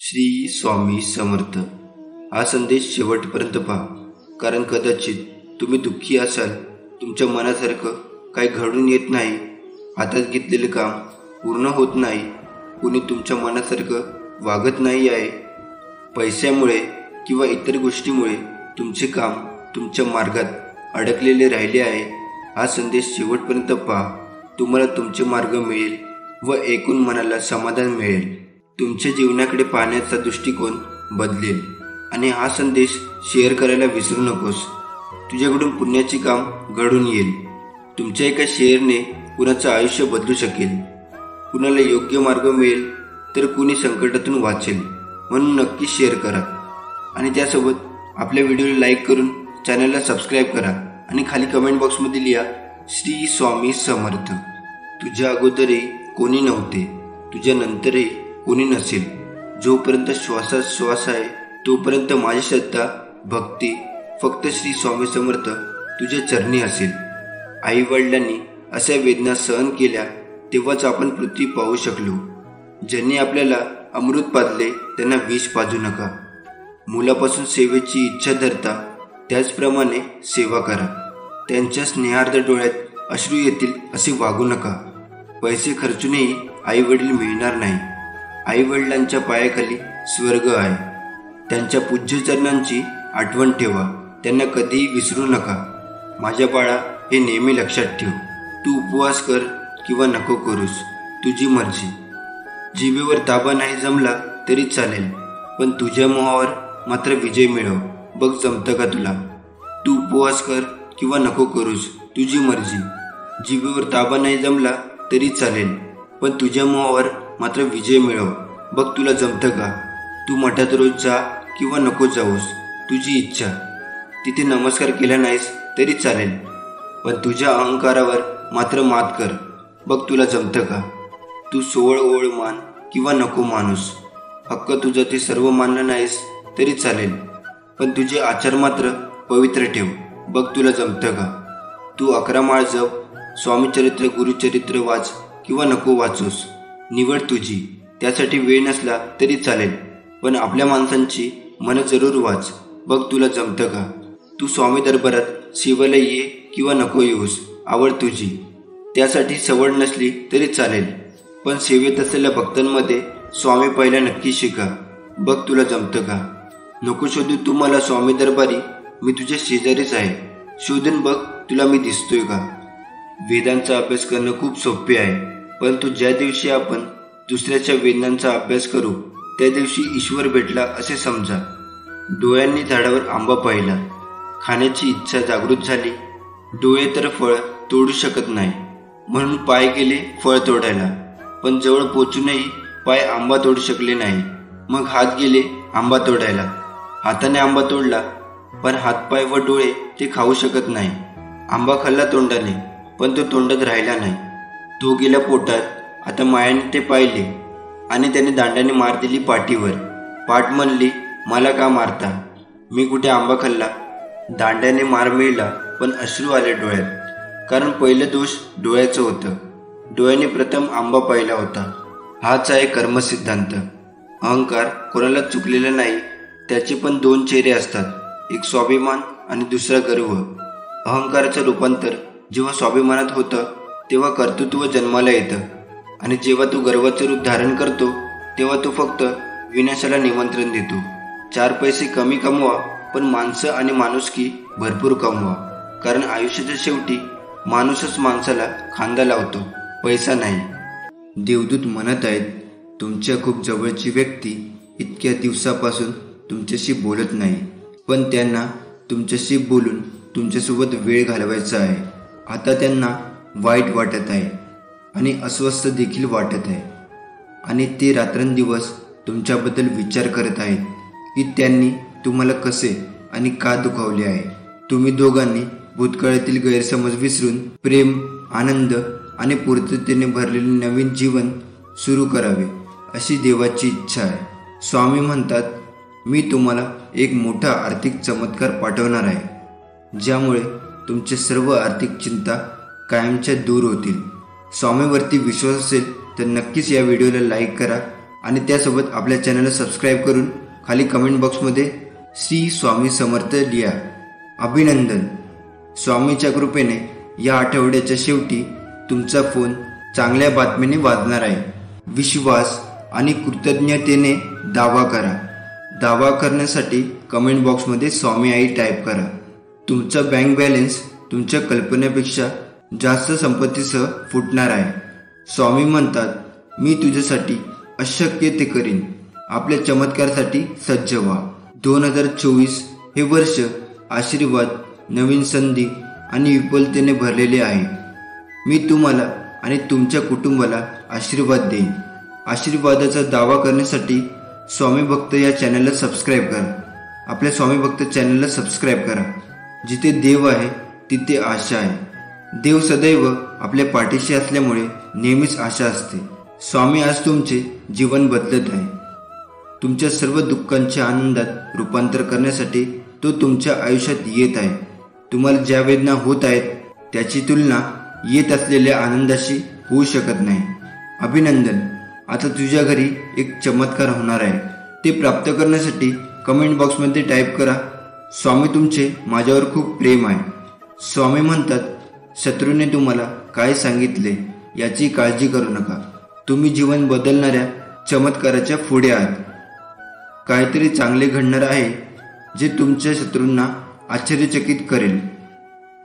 श्री स्वामी समर्थ। हा संदेश शेवटपर्यंत पहा, कारण कदाचित तुम्ही दुःखी असाल, तुमच्या मनासारखं काही घडून येत नाही, हातात घेतलेले काम पूर्ण होत नाही, कुणी तुमच्या मनासारखं वागत नाही आहे, पैशामुळे किंवा इतर गोष्टीमुळे तुमचे काम तुमच्या मार्गात अडकलेले राहिले आहे। हा संदेश शेवटपर्यंत पहा, तुम्हाला तुमचे मार्ग मिळेल व एकूण मनाला समाधान मिळेल, तुमच्या जीवनाकडे पाहण्याचा दृष्टिकोन बदलेल। आणि हा संदेश शेअर करायला विसरू नकोस। तुझ्याकडून पुण्याचे काम घडून येईल। तुमच्या एका शेअरने कुणाचं आयुष्य बदलू शकेल, कुणाला योग्य मार्ग मिळेल तर कुणी संकटातून वाचेल। म्हणून नक्की शेअर करा आणि त्यासोबत आपल्या व्हिडिओला लाईक करून चॅनलला सबस्क्राईब करा आणि खाली कमेंट बॉक्समध्ये लिहा श्री स्वामी समर्थ। तुझ्या अगोदरही कोणी नव्हते, तुझ्या नंतरही कोणी नसेल। जोपर्यंत श्वासात श्वास आहे तोपर्यंत माझी श्रद्धा भक्ती फक्त श्री स्वामी समर्थ तुझ्या चरणी असेल। आई वडिलांनी अशा वेदना सहन केल्या तेव्हाच आपण पृथ्वी पाहू शकलो। ज्यांनी आपल्याला अमृत पाजले त्यांना विष पाजू नका। मुलापासून सेवेची इच्छा धरता त्याचप्रमाणे सेवा करा। त्यांच्या स्नेहार्थ डोळ्यात अश्रू येतील असे वागू नका। पैसे खर्चूनही आई वडील मिळणार नाही। आई वडिलांच्या पायाखाली स्वर्ग आहे। त्यांच्या पूज्य चरणांची आठवण ठेवा, त्यांना कधीही विसरू नका। माझ्या बाळा, हे नेहमी लक्षात ठेव, तू उपवास कर किंवा नको करूस, तुझी मर्जी। जिभेवर ताबा नाही जमला तरी चालेल, पण तुझ्या मोहावर मात्र विजय मिळव। बघ जमतं का तुला? तू उपवास कर किंवा नको करूस, तुझी मर्जी। जिभेवर ताबा नाही जमला तरी चालेल, पण तुझ्या मोहावर मात्र विजय मिळव। बघ तुला जमतं का? तू मठात रोज जा किंवा नको जाऊस, तुझी इच्छा। तिथे नमस्कार केला नाहीस तरी चालेल, पण तुझ्या अहंकारावर मात्र मात कर। बघ तुला जमतं का? तू सोवळ ओळ मान किंवा नको माणूस, हक्क तुझा ते सर्व मानलं नाहीस तरी चालेल, पण तुझे आचार मात्र पवित्र ठेव। बघ तुला जमतं का? तू 11 माळ जप, स्वामीचरित्र गुरुचरित्र वाच किंवा नको वाचूस, निवड तुझी। त्यासाठी वेळ नसला तरी चालेल, पण आपल्या माणसांची मन जरूर वाच। बघ तुला जमतं का? तू स्वामी दरबारात सेवेला ये किंवा नको येऊस, आवड तुझी। त्यासाठी सवड नसली तरी चालेल, पण सेवेत असलेल्या भक्तांमध्ये स्वामी पहिला नक्की शिका। बघ तुला जमतं का? नको शोधू तू मला स्वामी दरबारी, मी तुझ्या शेजारीच आहे, शोधून बघ तुला मी दिसतोय का? वेदांचा अभ्यास करणं खूप सोपे आहे, परंतु ज्या दिवशी आपण दुसऱ्याच्या वेदनांचा अभ्यास करू त्या दिवशी ईश्वर भेटला असे समजा। डोळ्यांनी झाडावर आंबा पाहिला, खाण्याची इच्छा जागृत झाली, डोळे तर फळ तोडू शकत नाही, म्हणून पाय गेले फळ तोडायला, पण जवळ पोचूनही पाय आंबा तोडू शकले नाही। मग हात गेले आंबा तोडायला, हाताने आंबा तोडला, पण हातपाय व डोळे ते खाऊ शकत नाही। आंबा खाल्ला तोंडाने, पण तो तोंडात राहिला नाही, तो गेला पोटात। आता मायाने ते पाहिले आणि त्याने दांड्याने मार दिली पाठीवर। पाठ म्हणली, मला का मारता? मी कुठे आंबा खाल्ला? दांड्याने मार मिळाला, पण अश्रू आले डोळ्यात, कारण पहिलं दोष डोळ्याचं होतं। डोळ्याने प्रथम आंबा पाहिला होता। हाच आहे कर्मसिद्धांत। अहंकार कोणाला चुकलेला नाही, त्याचे पण 2 चेहरे असतात, एक स्वाभिमान आणि दुसरा गर्व। अहंकाराचं रूपांतर जेव्हा स्वाभिमानात होतं तेव्हा कर्तृत्व जन्माला येतं, आणि जेव्हा तो गर्वाचं रूप धारण करतो तेव्हा तो फक्त विनाशाला निमंत्रण देतो। 4 पैसे कमी कमवा, पण माणसं आणि माणुसकी भरपूर कमवा, कारण आयुष्याच्या शेवटी माणूसच माणसाला खांदा लावतो, पैसा नाही। देवदूत म्हणत आहेत, तुमच्या खूप जवळची व्यक्ती इतक्या दिवसापासून तुमच्याशी बोलत नाही, पण त्यांना तुमच्याशी बोलून तुमच्यासोबत वेळ घालवायचा आहे। आता त्यांना वाईट वाटत आहे आणि अस्वस्थ देखील वाटत आहे, आणि ते रात्रंदिवस तुमच्याबद्दल विचार करत आहेत की त्यांनी तुम्हाला कसे आणि का दुखावले आहे। तुम्ही दोघांनी भूतकाळातील गैरसमज विसरून प्रेम, आनंद आणि पूर्ततेने भरलेले नवीन जीवन सुरू करावे अशी देवाची इच्छा आहे। स्वामी म्हणतात, मी तुम्हाला एक मोठा आर्थिक चमत्कार पाठवणार आहे, ज्यामुळे तुमचे सर्व आर्थिक चिंता कायमच्या दूर होतील। स्वामीवरती विश्वास असेल तर नक्कीच या व्हिडिओला लाईक करा आणि त्यासोबत आपल्या चॅनलला सबस्क्राईब करून खाली कमेंट बॉक्समध्ये श्री स्वामी समर्थ लिहा. अभिनंदन. स्वामीच्या कृपेने या आठवड्याच्या शेवटी तुमचा फोन चांगल्या बातमीने वाजणार आहे. विश्वास आणि कृतज्ञतेने दावा करा. दावा करण्यासाठी कमेंट बॉक्समध्ये स्वामी आई टाईप करा. तुमचा बँक बॅलन्स तुमच्या कल्पनेपेक्षा जास्त संपत्तीसह फुटणार आहे. स्वामी म्हणतात, मी तुझ्यासाठी अशक्य ते करीन. आपल्या चमत्कारासाठी सज्ज व्हा. 2024 हे वर्ष आशीर्वाद, नवीन संधी आणि विपुलतेने भरलेले आहे. मी तुम्हाला आणि तुमच्या कुटुंबाला आशीर्वाद देईन. आशीर्वादाचा दावा करण्यासाठी स्वामी भक्त या चॅनलला सबस्क्राईब करा. आपल्या स्वामी भक्त चॅनलला सबस्क्राईब करा. जिथे देव आहे तिथे आशा आहे. देव सदैव आपल्या पाठीशी असल्यामुळे नेहमीच आशा असते. स्वामी आज तुमचे जीवन बदलत आहे. तुमच्या सर्व दुःखांच्या आनंदात रूपांतर करण्यासाठी तो तुमच्या आयुष्यात येत आहे. तुम्हाला ज्या वेदना होत आहेत त्याची तुलना येत असलेल्या आनंदाशी होऊ शकत नाही. अभिनंदन. आता तुझ्या घरी एक चमत्कार होणार आहे. ते प्राप्त करण्यासाठी कमेंट बॉक्समध्ये टाईप करा, स्वामी तुमचे माझ्यावर खूप प्रेम आहे. स्वामी म्हणतात, शत्रूने तुम्हाला काय सांगितले याची काळजी करू नका. तुम्ही जीवन बदलणाऱ्या चमत्काराच्या पुढे आहात. काहीतरी चांगले घडणार आहे जे तुमच्या शत्रूंना आश्चर्यचकित करेल.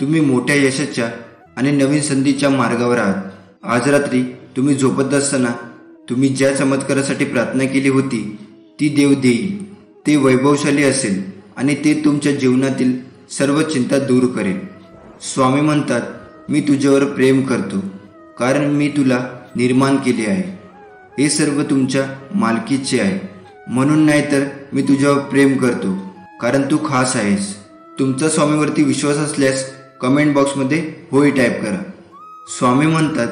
तुम्ही मोठ्या यशाच्या आणि नवीन संधीच्या मार्गावर आहात. आज रात्री तुम्ही झोपत असताना तुम्ही ज्या चमत्कारासाठी प्रार्थना केली होती ती देव देईल. ते वैभवशाली असेल आणि ते तुमच्या जीवनातील सर्व चिंता दूर करेल. स्वामी म्हणतात, मी तुझ्यावर प्रेम करतो कारण मी तुला निर्माण केले आहे. हे सर्व तुमच्या मालकीचे आहे. म्हणून नाही तर मी तुझ्यावर प्रेम करतो कारण तू खास आहेस. तुमचा स्वामीवरती विश्वास असल्यास कमेंट बॉक्समध्ये होय टाईप करा. स्वामी म्हणतात,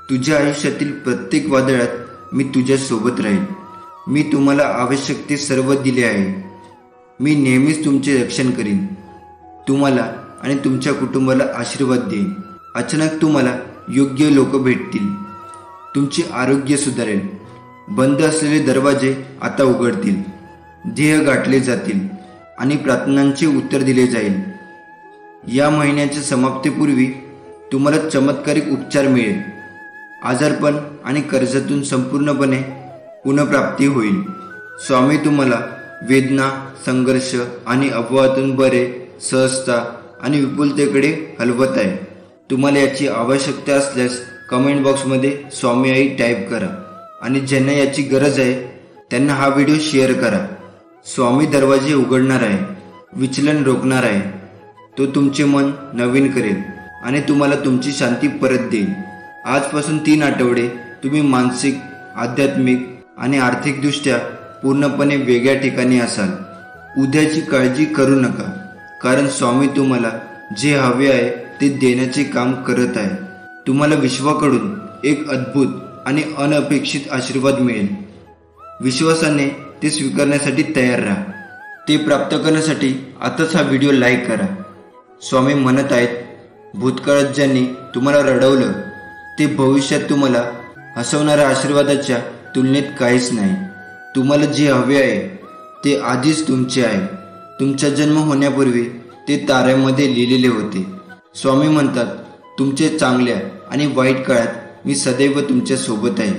तुझ्या आयुष्यातील प्रत्येक वादळात मी तुझ्या सोबत राहील. मी तुम्हाला आवश्यक ते सर्व दिले आहे. मी नेहमीच तुमचे रक्षण करीन. तुम्हाला आणि तुमच्या कुटुंबाला आशीर्वाद देईन. अचानक तुम्हाला योग्य लोक भेटतील. तुमचे आरोग्य सुधारेल. बंद असलेले दरवाजे आता उघडतील. ध्येय गाठले जातील आणि प्रार्थनांचे उत्तर दिले जाईल. या महिन्याच्या समाप्तीपूर्वी तुम्हाला चमत्कारिक उपचार मिळेल. आजारपण आणि कर्जातून संपूर्णपणे पुनर्प्राप्ती होईल. स्वामी तुम्हाला वेदना, संघर्ष आणि अपवादातून बरे, सहजता आणि विपुलतेकडे हलवत आहे. तुम्हाला याची आवश्यकता असल्यास कमेंट बॉक्समध्ये स्वामी आई टाईप करा आणि ज्यांना याची गरज आहे त्यांना हा व्हिडिओ शेअर करा. स्वामी दरवाजे उघडणार आहे, विचलन रोखणार आहे. तो तुमचे मन नवीन करेल आणि तुम्हाला तुमची शांती परत देईल. आजपासून 3 आठवडे तुम्ही मानसिक, आध्यात्मिक आणि आर्थिकदृष्ट्या पूर्णपणे वेगळ्या ठिकाणी असाल. उद्याची काळजी करू नका कारण स्वामी तुम्हाला जे हवे आहे ते देण्याचे काम करत आहे. तुम्हाला विश्वाकडून एक अद्भुत आणि अनपेक्षित आशीर्वाद मिळेल. विश्वासाने ते स्वीकारण्यासाठी तयार राहा. ते प्राप्त करण्यासाठी आताच हा व्हिडिओ लाईक करा. स्वामी म्हणत आहेत, भूतकाळात ज्यांनी तुम्हाला रडवलं ते भविष्यात तुम्हाला हसवणाऱ्या आशीर्वादाच्या तुलनेत काहीच नाही. तुम्हाला जे हवे आहे ते आधीच तुमचे आहे. तुमचा जन्म होण्यापूर्वी ते ताऱ्यामध्ये लिहिलेले होते. स्वामी म्हणतात, तुमचे चांगल्या आणि वाईट काळात मी सदैव तुमच्या सोबत आहे.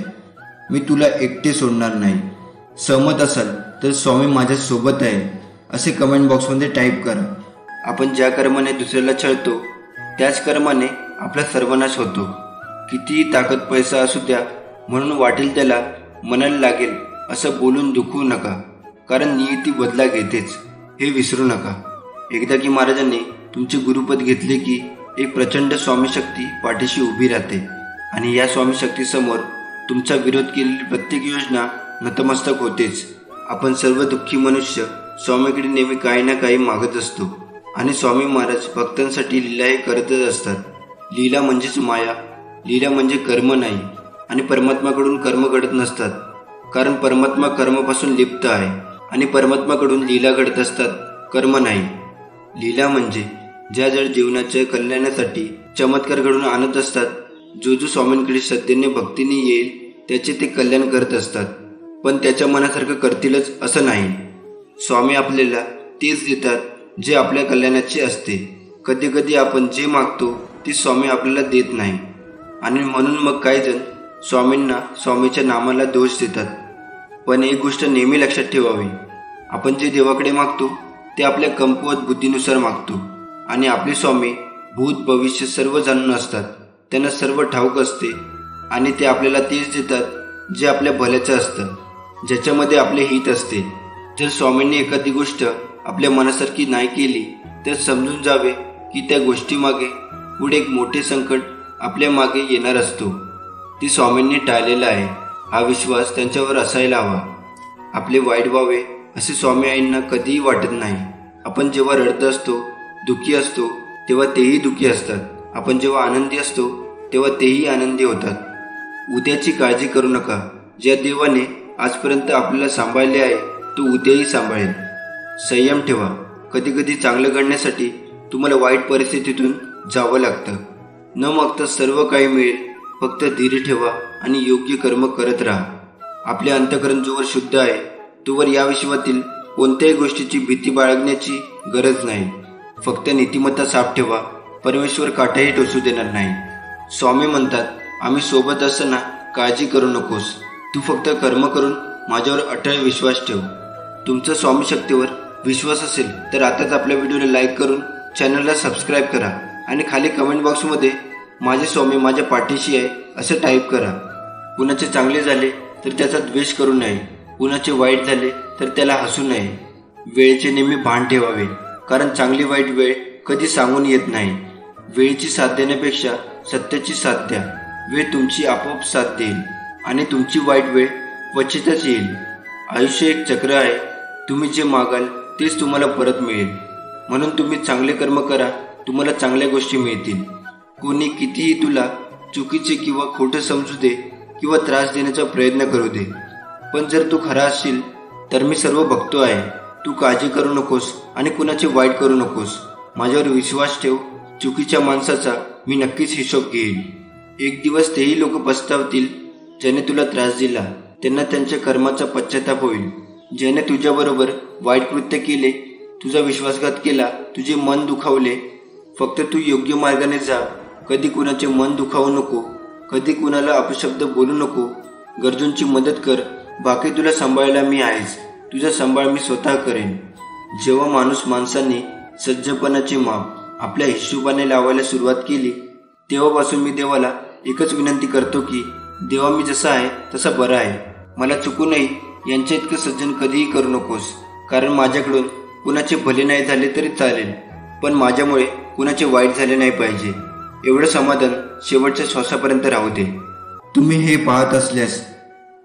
मी तुला एकटे सोडणार नाही. सहमत असाल तर स्वामी माझ्या सोबत आहे असे कमेंट बॉक्समध्ये टाईप करा. आपण ज्या कर्माने दुसऱ्याला छळतो त्याच कर्माने आपला सर्वनाश होतो. कितीही ताकद पैसा असू द्या म्हणून वाटेल त्याला मनाला लागेल असं बोलून दुखवू नका कारण नियती बदला घेतेच हे विसरू नका. एकदा की महाराजांनी तुमचे गुरुपद घेतले की एक प्रचंड स्वामीशक्ती पाठीशी उभी राहते आणि या स्वामीशक्तीसमोर तुमचा विरोध केलेली प्रत्येक योजना नतमस्तक होतेच. आपण सर्व दुःखी मनुष्य स्वामीकडे नेहमी काही ना काही मागत असतो आणि स्वामी महाराज भक्तांसाठी लीला हे करतच असतात. लीला म्हणजेच माया. लीला म्हणजे कर्म नाही आणि परमात्माकडून कर्म घडत नसतात कारण परमात्मा कर्मापासून लिप्त आहे आणि परमात्माकडून लीला घडत असतात, कर्म नाही. लीला म्हणजे ज्या जड जीवनाच्या कल्याणासाठी चमत्कार घडून आणत असतात. जो स्वामींकडे श्रद्धेने भक्तीने येईल त्याचे ते कल्याण करत असतात. पण त्याच्या मनासारखं करतीलच असं नाही. स्वामी आपल्याला तेच देतात जे आपल्या कल्याणाचे असते. कधी कधी आपण जे मागतो ते स्वामी आपल्याला देत नाही आणि म्हणून मग काही जण स्वामींना स्वामीच्या नामाला दोष देतात. पण एक गोष्ट नेहमी लक्षात ठेवावी, आपण जे देवाकडे मागतो ते आपल्या कमकुवत बुद्धीनुसार मागतो आणि आपले स्वामी भूत भविष्य सर्व जाणून असतात. त्यांना सर्व ठाऊक असते आणि ते आपल्याला तेच देतात जे आपल्या भल्याचं असतं, ज्याच्यामध्ये आपले हित असते. जर स्वामींनी एखादी गोष्ट आपल्या मनासारखी नाही केली तर समजून जावे की त्या गोष्टीमागे पुढे एक मोठे संकट आपल्या मागे येणार असतो. ती स्वामींनी टाळलेलं आहे हा विश्वास त्यांच्यावर असायला हवा. आपले वाईट व्हावे असे स्वामी आईंना कधीही वाटत नाही. आपण जेव्हा रडत असतो, दुःखी असतो, तेव्हा तेही दुःखी असतात. आपण जेव्हा आनंदी असतो तेव्हा तेही आनंदी होतात. उद्याची काळजी करू नका. ज्या देवाने आजपर्यंत आपल्याला सांभाळले आहे तो उद्याही सांभाळेल. संयम ठेवा. कधी कधी चांगलं घडण्यासाठी तुम्हाला वाईट परिस्थितीतून जावं लागतं. न मागता सर्व काही मिळेल. फक्त धीर ठेवा आणि योग्य कर्म करत राहा. आपले अंतःकरण जोवर शुद्ध आहे तोवर या विश्वातील कोणत्याही गोष्टीची भीती बाळगण्याची गरज नाही. फक्त नीतिमत्ता साफ ठेवा. परमेश्वर काठाही टोचू देणार नाही. स्वामी म्हणतात, आम्ही सोबत असताना काळजी करू नकोस. तू फक्त कर्म करून माझ्यावर अटळ विश्वास ठेव. तुमचा स्वामी शक्तीवर विश्वास असेल तर आताच आपल्या व्हिडिओला लाईक करून चॅनलला सबस्क्राईब करा आणि खाली कमेंट बॉक्समध्ये माझे स्वामी माझ्या पाठीशी आहे असं टाईप करा. कुणाचे चांगले झाले तर त्याचा द्वेष करू नये. कुणाचे वाईट झाले तर त्याला हसू नये. वेळेचे नेहमी भान ठेवावे, कारण चांगली वाईट वेळ कधी सांगून येत नाही. वेळेची साथ देण्यापेक्षा सत्याची साथ द्या. वेळ तुमची आपोआप साथ देईल आणि तुमची वाईट वेळ क्वचितच येईल. आयुष्य एक चक्र आहे. तुम्ही जे मागाल तेच तुम्हाला परत मिळेल. म्हणून तुम्ही चांगले कर्म करा, तुम्हाला चांगल्या गोष्टी मिळतील. कोणी कितीही तुला चुकीचे किंवा खोटं समजू दे किंवा त्रास देण्याचा प्रयत्न करू दे, पण जर तू खरा असशील तर मी सर्व बघतो आहे. तू काळजी करू नकोस आणि कुणाचे वाईट करू नकोस. माझ्यावर विश्वास ठेव. चुकीच्या माणसाचा मी नक्कीच हिशोब घेईन. एक दिवस तेही लोक पछतावतील ज्याने तुला त्रास दिला. त्यांना त्यांच्या कर्माचा पश्चाताप होईल. ज्याने तुझ्याबरोबर वाईट कृत्य केले, तुझा विश्वासघात केला, तुझे मन दुखावले, फक्त तू योग्य मार्गाने जा. कधी कुणाचे मन दुखावू नको. कधी कुणाला अपशब्द बोलू नको. गरजूंची मदत कर. बाकी तुला सांभाळायला मी आहेच. तुझा सांभाळ मी स्वतः करेन. जेव्हा माणूस माणसाने सज्जपणाचे माप आपल्या हिशोबाने लावायला सुरुवात केली तेव्हापासून मी देवाला एकच विनंती करतो की देवा, मी जसा आहे तसा बरा आहे. मला चुकूनही यांच्या इतकं सज्जन कधीही करू नकोस. कारण माझ्याकडून कुणाचे भले नाही झाले तरी चालेल, पण माझ्यामुळे कुणाचे वाईट झाले नाही पाहिजे. एवढं समाधान शेवटच्या श्वासापर्यंत राहू दे. तुम्ही हे पाहत असल्यास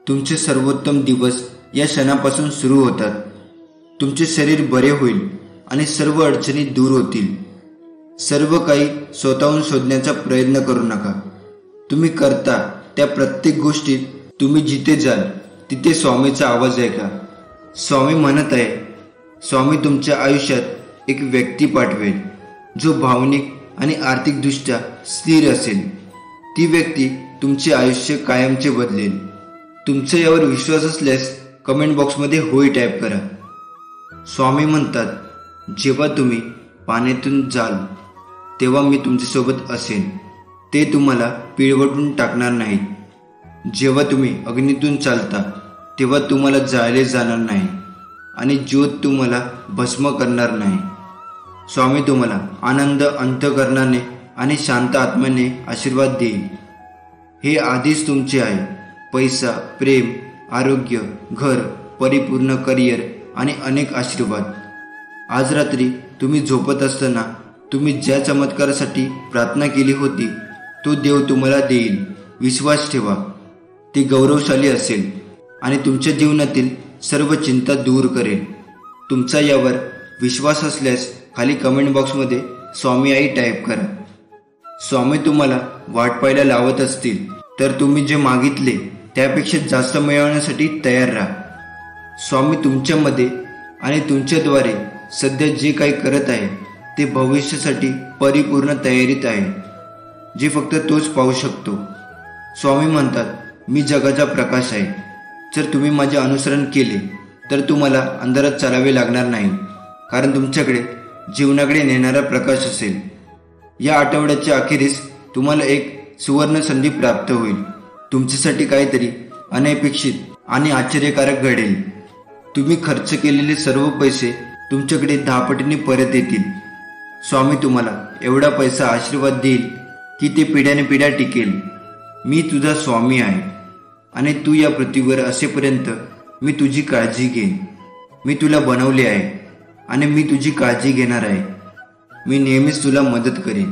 तुमचे सर्वोत्तम दिवस या क्षणापासून सुरू होतात. तुमचे शरीर बरे होईल आणि सर्व अडचणी दूर होतील. सर्व काही स्वतःहून शोधण्याचा प्रयत्न करू नका. तुम्ही करता त्या प्रत्येक गोष्टीत तुम्ही जिथे जाल तिथे स्वामीचा आवाज ऐका. स्वामी म्हणत आहे, स्वामी तुमच्या आयुष्यात एक व्यक्ती पाठवेल जो भावनिक आणि आर्थिकदृष्ट्या स्थिर असेल. ती व्यक्ती तुमचे आयुष्य कायमचे बदलेल. तुमचा यावर विश्वास असल्यास कमेंट बॉक्समध्ये होय टाईप करा. स्वामी म्हणतात, जेव्हा तुम्ही पाण्यातून जाल तेव्हा मी तुमच्यासोबत असेन. ते तुम्हाला पिळवटून टाकणार नाहीत. जेव्हा तुम्ही अग्नीतून चालता तेव्हा तुम्हाला जाळले जाणार नाही आणि ज्योत तुम्हाला भस्म करणार नाही. स्वामी तुम्हाला आनंद अंतःकरणाने आणि शांत आत्म्याने आशीर्वाद देईल. हे आधीच तुमचे आहे. पैसा, प्रेम, आरोग्य, घर, परिपूर्ण करिअर आणि अनेक आशीर्वाद. आज रात्री तुम्ही झोपत असताना तुम्ही ज्या चमत्कारासाठी प्रार्थना केली होती तो देव तुम्हाला देईल. विश्वास ठेवा. ते गौरवशाली असेल आणि तुमच्या जीवनातील सर्व चिंता दूर करेल. तुमचा यावर विश्वास असल्यास खाली कमेंट बॉक्समध्ये स्वामी आई टाईप करा. स्वामी तुम्हाला वाट पाहायला लावत असतील तर तुम्ही जे मागितले त्यापेक्षा जास्त मिळवण्यासाठी तयार राहा. स्वामी तुमच्यामध्ये आणि तुमच्याद्वारे सध्या जे काही करत आहे ते भविष्यासाठी परिपूर्ण तयारीत आहे, जे फक्त तोच पाहू शकतो. स्वामी म्हणतात, मी जगाचा प्रकाश आहे. जर तुम्ही माझे अनुसरण केले तर तुम्हाला अंधारात चालावे लागणार नाही, कारण तुमच्याकडे जीवनाकडे नेणारा प्रकाश असेल. या आठवड्याच्या अखेरीस तुम्हाला एक सुवर्ण संधी प्राप्त होईल. तुमच्यासाठी काहीतरी अनपेक्षित आणि आश्चर्यकारक घडेल. तुम्ही खर्च केलेले सर्व पैसे तुमच्याकडे 10 पटीने परत येतील. स्वामी तुम्हाला एवढा पैसा आशीर्वाद देईल की ते पिढ्यानपिढ्या टिकेल. मी तुझा स्वामी आहे आणि तू या पृथ्वीवर असेपर्यंत मी तुझी काळजी घेईन. मी तुला बनवले आहे आणि मी तुझी काळजी घेणार आहे. मी नेहमीच तुला मदत करीन,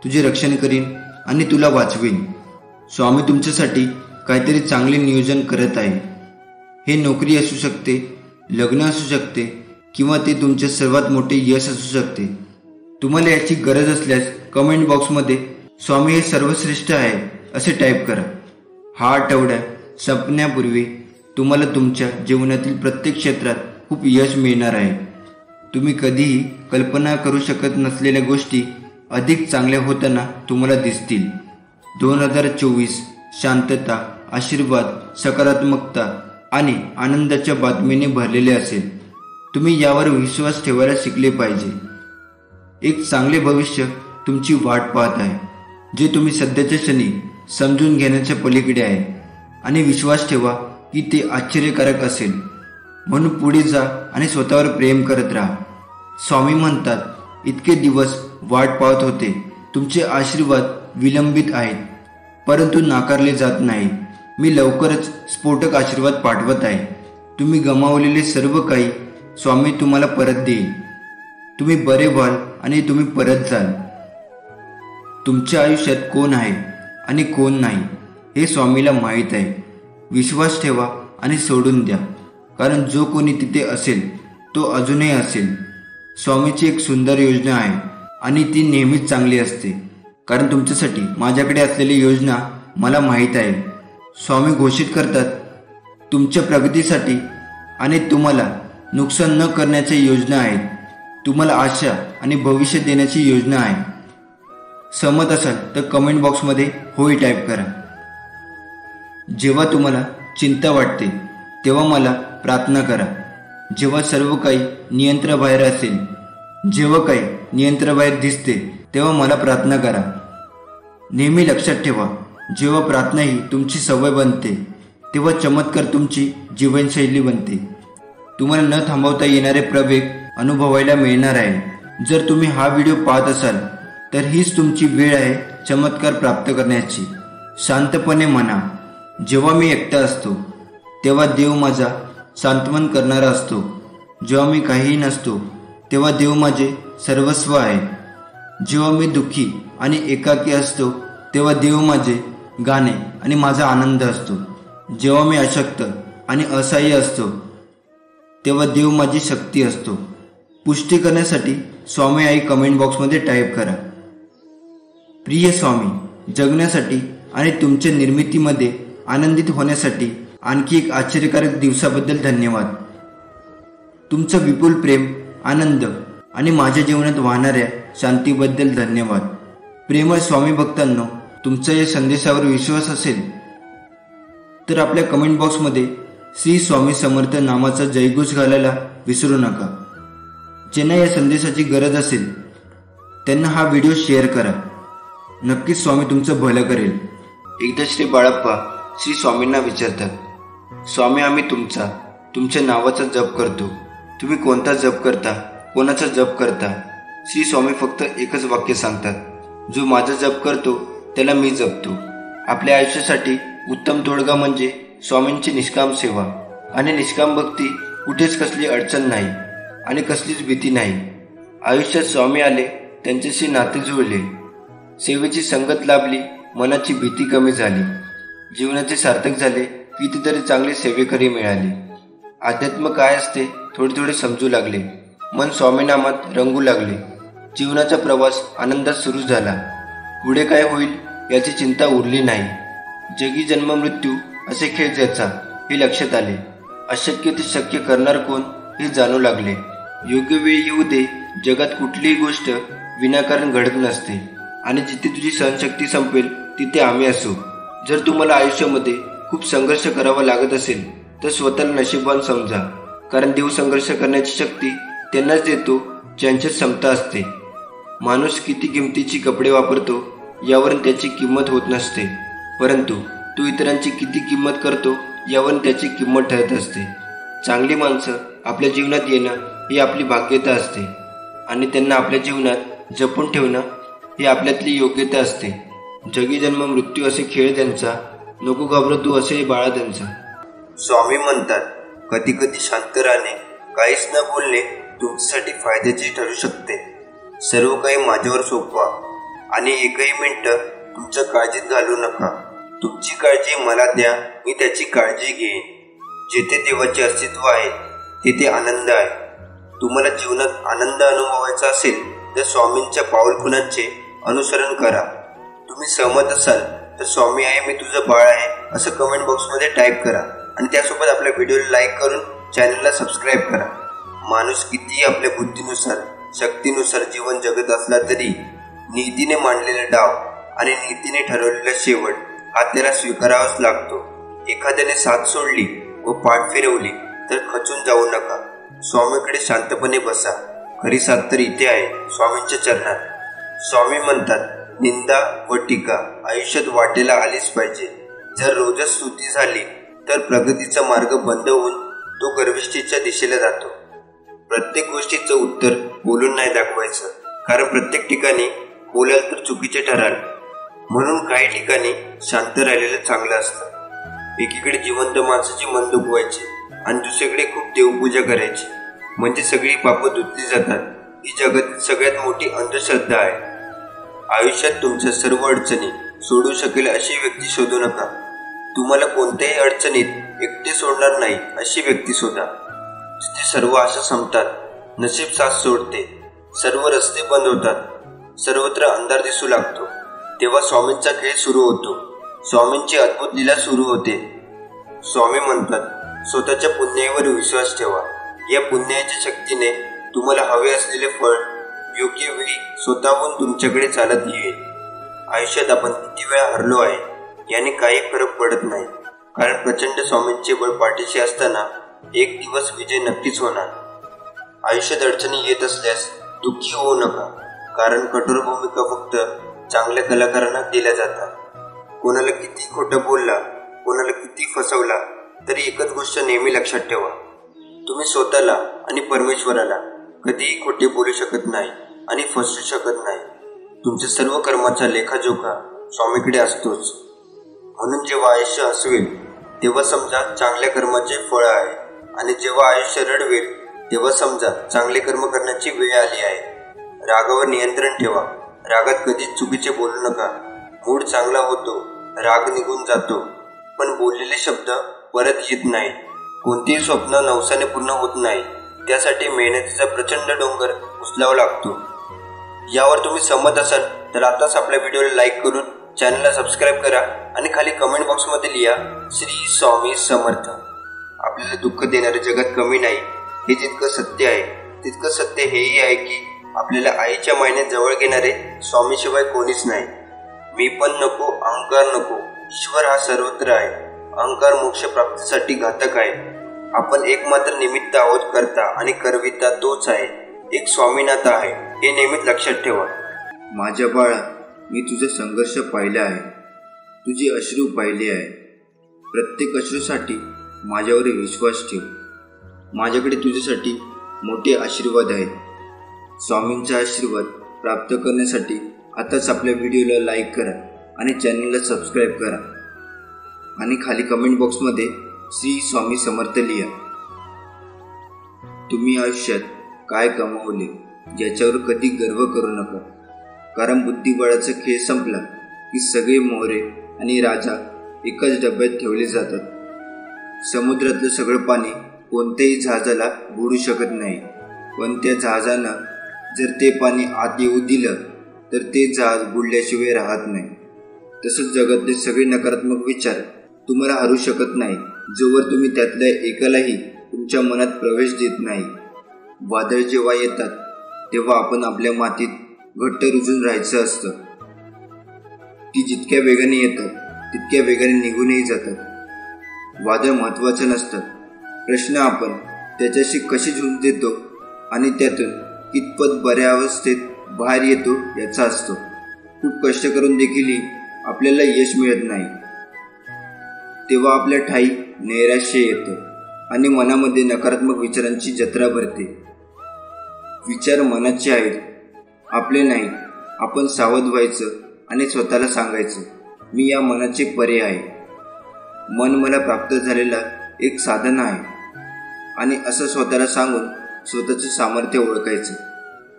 तुझे रक्षण करीन आणि तुला वाचवीन. स्वामी तुमच्यासाठी काहीतरी चांगले नियोजन करत आहे. हे नोकरी असू शकते, लग्न असू शकते किंवा ते तुमचे सर्वात मोठे यश असू शकते. तुम्हाला याची गरज असल्यास कमेंट बॉक्समध्ये स्वामी हे सर्वश्रेष्ठ आहे असे टाईप करा. हा आठवडा संपण्यापूर्वी तुम्हाला तुमच्या जीवनातील प्रत्येक क्षेत्रात खूप यश मिळणार आहे. तुम्ही कधीही कल्पना करू शकत नसलेल्या गोष्टी अधिक चांगल्या होताना तुम्हाला दिसतील. 2024 शांतता, आशीर्वाद, सकारात्मकता आणि आनंदाच्या बातमीने भरलेले असेल. तुम्ही यावर विश्वास ठेवायला शिकले पाहिजे. एक चांगले भविष्य तुमची वाट पाहत आहे, जे तुम्ही सध्याच्या क्षणी समजून घेण्याच्या पलीकडे आहे. आणि विश्वास ठेवा की ते आश्चर्यकारक असेल. म्हणून पुढे जा आणि स्वतःवर प्रेम करत राहा. स्वामी म्हणतात, इतके दिवस वाट पाहत होते. तुमचे आशीर्वाद विलंबित आहेत परंतु नाकारले जात नाही. मी लवकरच स्फोटक आशीर्वाद पाठवत आहे. तुम्ही गमावलेले सर्व काही स्वामी तुम्हाला परत देईल. तुम्ही बरे व्हाल आणि तुम्ही परत जाल. तुमच्या आयुष्यात कोण आहे आणि कोण नाही हे स्वामीला माहीत आहे. विश्वास ठेवा आणि सोडून द्या, कारण जो कोणी तिथे असेल तो अजूनही असेल. स्वामीची एक सुंदर योजना आहे आणि ती नेहमीच चांगली असते, कारण तुमच्यासाठी माझ्याकडे असलेली योजना मला माहीत आहे. स्वामी घोषित करतात, तुमच्या प्रगतीसाठी आणि तुम्हाला नुकसान न करण्याच्या योजना आहेत. तुम्हाला आशा आणि भविष्य देण्याची योजना आहे. सहमत असाल तर कमेंट बॉक्समध्ये होय टाईप करा. जेव्हा तुम्हाला चिंता वाटते तेव्हा मला प्रार्थना करा. जेव्हा सर्व काही नियंत्रणाबाहेर असेल, जेव्हा काही नियंत्रणाबाहेर दिसते तेव्हा मला प्रार्थना करा. नेहमी लक्षात ठेवा, जेव्हा प्रार्थना ही तुमची सवय बनते तेव्हा चमत्कार तुमची जीवनशैली बनते. तुम्हाला न थांबवता येणारे प्रवेग अनुभवायला मिळणार आहे. जर तुम्ही हा व्हिडिओ पाहत असाल तर हीच तुमची वेळ आहे चमत्कार प्राप्त करण्याची. शांतपणे म्हणा, जेव्हा मी एकटा असतो तेव्हा देव माझा सांत्वन करणारा असतो. जेव्हा मी काहीही नसतो तेव्हा देव माझे सर्वस्व आहे. जेव्हा मी दुःखी आणि एकाकी असतो तेव्हा देव माझे गाणे आणि माझा आनंद असतो. जेव्हा मी अशक्त आणि असहाय्य असतो तेव्हा देव माझी शक्ती असतो. पुष्टी करण्यासाठी स्वामी आई कमेंट बॉक्समध्ये टाईप करा. प्रिय स्वामी, जगण्यासाठी आणि तुमच्या निर्मितीमध्ये आनंदित होण्यासाठी आणखी एक आश्चर्यकारक दिवसाबद्दल धन्यवाद. तुमचं विपुल प्रेम, आनंद आणि माझ्या जीवनात वाहणाऱ्या शांतीबद्दल धन्यवाद. प्रेमळ स्वामी भक्तांनो, तुमचा या संदेशावर विश्वास असेल तर आपल्या कमेंट बॉक्समध्ये श्री स्वामी समर्थ नामाचा जयघोष घालायला विसरू नका. ज्यांना या संदेशाची गरज असेल त्यांना हा व्हिडिओ शेअर करा. नक्कीच स्वामी तुमचं भलं करेल. एकदा श्री बाळप्पा श्री स्वामींना विचारतात, स्वामी आम्ही तुमच्या नावाचा जप करतो. तुम्ही कोणता जप करता, कोणाचा जप करता? श्री स्वामी फक्त एकच वाक्य सांगतात, जो माझा जप करतो त्याला मी जपतो. आपल्या आयुष्यासाठी उत्तम तोडगा म्हणजे स्वामींची निष्काम सेवा आणि निष्काम भक्ती. कुठेच कसली अडचण नाही आणि कसलीच भीती नाही. आयुष्यात स्वामी आले, त्यांच्याशी नाते जुळले, सेवेची संगत लाभली, मनाची भीती कमी झाली, जीवनाचे सार्थक झाले, कितीतरी चांगले सेवेकरी मिळाले. अध्यात्म काय असते थोडे थोडे समजू लागले. मन स्वामीनामात रंगू लागले. जीवनाचा प्रवास आनंदात सुरू झाला. पुढे काय होईल याची चिंता उरली नाही. जगी जन्म मृत्यू असे खेळ ज्याचा हे लक्षात आले. अशक्य ते शक्य करणार कोण हे जाणू लागले. योग्य वेळ येऊ दे. जगात कुठलीही गोष्ट विनाकारण घडत नसते आणि जिथे तुझी सहनशक्ती संपेल तिथे आम्ही असू. जर तुम्हाला आयुष्यामध्ये खूप संघर्ष करावा लागत असेल तर स्वतःला नशीबवान समजा, कारण देव संघर्ष करण्याची शक्ती त्यांनाच देतो ज्यांच्यात क्षमता असते. माणूस किती किमतीची कपडे वापरतो यावरून त्याची किंमत होत नसते, परंतु तो इतरांची किती किंमत करतो यावरून त्याची किंमत ठरत असते. चांगली माणसं आपल्या जीवनात येणं ही आपली भाग्यता असते आणि त्यांना आपल्या जीवनात जपून ठेवणं ही आपल्यातली योग्यता असते. जगी जन्म मृत्यू असे खेळ त्यांचा, नको घाबरू तू असे बाळा त्यांचा. स्वामी म्हणतात, कधी कधी शांत राहणे, काहीच न बोलणे तुमच्यासाठी फायद्याचे ठरू शकते. सर्व काही माझ्यावर सोपवा आणि एकही मिनिट तुमच्या काळजीत घालू नका. तुमची काळजी मला द्या, मी त्याची काळजी घेईन. जिथे देवाचे अस्तित्व आहे तिथे आनंद आहे. तुम्हाला जीवनात आनंद अनुभवायचा असेल तर स्वामींच्या पाऊलखुणांचे अनुसरण करा. तुम्ही सहमत असाल तर स्वामी आहे मी तुझं बाळ आहे असं कमेंट बॉक्समध्ये टाईप करा आणि त्यासोबत आपल्या व्हिडिओला लाईक करून चॅनलला सबस्क्राईब करा. माणूस कितीही आपल्या बुद्धीनुसार शक्तीनुसार जीवन जगत असला तरी नीतीने मांडलेला डाव आणि नीतीने ठरवलेला शेवट हा त्याला स्वीकारावाच लागतो. एखाद्याने साथ सोडली व पाठ फिरवली तर खचून जाऊ नका. स्वामीकडे शांतपणे बसा. खरी साथ तर इथे आहे, स्वामींच्या चरणात. स्वामी म्हणतात, निंदा व टीका आयुष्यात वाटेला आलीच पाहिजे. जर रोजच स्तुती झाली तर प्रगतीचा मार्ग बंद होऊन तो गर्विष्ठीच्या दिशेला जातो. प्रत्येक गोष्टीचं उत्तर बोलून नाही दाखवायचं, कारण प्रत्येक ठिकाणी बोलाल तर चुकीचे ठराल. म्हणून काही ठिकाणी शांत राहिलेलं चांगलं असतं. एकीकडे जिवंत माणसाची मन दुखवायची आणि दुसरीकडे खूप देवपूजा करायची, म्हणजे सगळी पापं धुतली जातात. ही जगातील सगळ्यात मोठी अंधश्रद्धा आहे. आयुष्यात तुमच्या सर्व अडचणी सोडू शकेल अशी व्यक्ती शोधू नका. तुम्हाला कोणत्याही अडचणीत एकटे सोडणार नाही अशी व्यक्ती शोधा. जिथे सर्व आशा संपतात, नशीब साथ सोडते, सर्व रस्ते बंद होतात, सर्वत्र अंधार दिसू लागतो, तेव्हा स्वामींचा खेळ सुरू होतो. स्वामींची अद्भुत लीला सुरू होते. स्वामी म्हणतात, स्वतःच्या पुण्याईवर विश्वास ठेवा. या पुण्याच्या शक्तीने तुम्हाला हवे असलेले फळ योग्य वेळी स्वतःहून तुमच्याकडे चालत येईल. आयुष्यात आपण किती वेळा हरलो आहे याने काही फरक पडत नाही, कारण प्रचंड स्वामींचे बळ पाठीशी असताना एक दिवस विजय नक्कीच होणार. आयुष्यात अडचणी येत असल्यास दुःखी होऊ नका, कारण कठोर भूमिका फक्त चांगल्या कलाकारांना दिल्या जातात. कोणाला किती खोटं बोलला, कोणाला किती फसवला, तरी एकच गोष्ट नेहमी लक्षात ठेवा, तुम्ही स्वतःला आणि परमेश्वराला कधीही खोटे बोलू शकत नाही आणि फसवू शकत नाही. तुमच्या सर्व कर्माचा लेखाजोखा स्वामीकडे असतोच. म्हणून जेव्हा आयुष्य हसवेल तेव्हा समजा चांगल्या कर्माचे फळ आहे, आणि जेव्हा आयुष्य रडवेल तेव्हा समजा चांगले कर्म करण्याची वेळ आली आहे. रागावर नियंत्रण ठेवा. रागात कधीच चुकीचे बोलू नका. मूड चांगला होतो, राग निघून जातो, पण बोललेले शब्द परत येत नाही. कोणतेही स्वप्न नवसाने पूर्ण होत नाही, त्यासाठी मेहनतीचा प्रचंड डोंगर उचलावा लागतो. यावर तुम्ही सहमत असाल तर आताच आपल्या व्हिडिओला लाईक करून चॅनलला सबस्क्राईब करा आणि खाली कमेंट बॉक्समध्ये लिहा, श्री स्वामी समर्थ. आपल्याला दुःख देणारे जगात कमी नाही, हे जितकं सत्य आहे तितकं सत्य हेही आहे की आपल्याला आईच्या मायेने जवळ घेणारे स्वामीशिवाय कोणीच नाही. मी पण नको, अहंकार नको, ईश्वर हा सर्वत्र आहे. अहंकार मोक्ष प्राप्तीसाठी घातक आहे. आपण एकमात्र निमित्त आहोत करता, आणि करविता तोच आहे. एक स्वामीनाथ आहे, हे नेहमीच लक्षात ठेवा. माझ्या बाळा, मी तुझा संघर्ष पाहिला आहे, तुझी अश्रू पाहिली आहे. प्रत्येक अश्रूसाठी माझ्यावर विश्वास ठेव. माझ्याकडे तुझ्यासाठी मोठे आशीर्वाद आहेत. स्वामींचा आशीर्वाद प्राप्त करण्यासाठी आताच आपल्या व्हिडिओला लाईक करा आणि चॅनलला सबस्क्राईब करा, आणि खाली कमेंट बॉक्समध्ये श्री स्वामी समर्थ लिहा. तुम्ही आयुष्यात काय कमावले याच्यावर कधी गर्व करू नका, कारण बुद्धिबळाचा खेळ संपला की सगळे मोहरे आणि राजा एकाच डब्यात ठेवले जातात. समुद्रातलं सगळं पाणी कोणत्याही जहाजाला बुडू शकत नाही, पण त्या जहाजानं जर ते पाणी आत येऊ दिलं तर ते जहाज बुडल्याशिवाय राहत नाही. तसंच जगातले सगळे नकारात्मक विचार तुम्हाला हरू शकत नाही, जोवर तुम्ही त्यातल्या एकालाही तुमच्या मनात प्रवेश देत नाही. वादळ जेव्हा येतात तेव्हा आपण आपल्या मातीत घट्ट रुजून राहायचं असतं. ती जितक्या वेगाने येतात तितक्या वेगाने निघूनही जातात. वादळ महत्त्वाचं नसतं. प्रश्न आपण त्याच्याशी कशी झुंज देतो आणि त्यातून कितपत बऱ्या अवस्थेत बाहेर येतो याचा असतो. खूप कष्ट करून देखील आपल्याला यश मिळत नाही तेव्हा आपल्या ठाई नैराश्य येतं आणि मनामध्ये नकारात्मक विचारांची जत्रा भरते. विचार मनाचे आहेत, आपले नाहीत. आपण सावध व्हायचं आणि स्वतःला सांगायचं, मी या मनाचे परे आहे. मन मला प्राप्त झालेला एक साधन आहे. आणि असं स्वतःला सांगून स्वतःचे सामर्थ्य ओळखायचं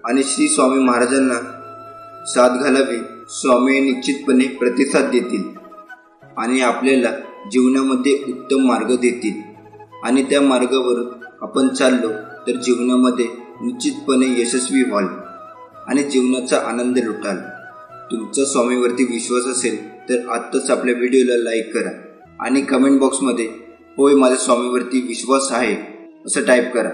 आणि श्री स्वामी महाराजांना साथ घालावी. स्वामी निश्चितपणे प्रतिसाद देतील आणि आपल्याला जीवनामध्ये उत्तम मार्ग देतील. आणि त्या मार्गावरून आपण चाललो तर जीवनामध्ये निश्चितपणे यशस्वी व्हाल आणि जीवनाचा आनंद लुटाल. तुमचा स्वामीवरती विश्वास असेल तर आत्ताच आपल्या व्हिडिओला लाईक करा आणि कमेंट बॉक्समध्ये होय माझ्या स्वामीवरती विश्वास आहे असं टाईप करा.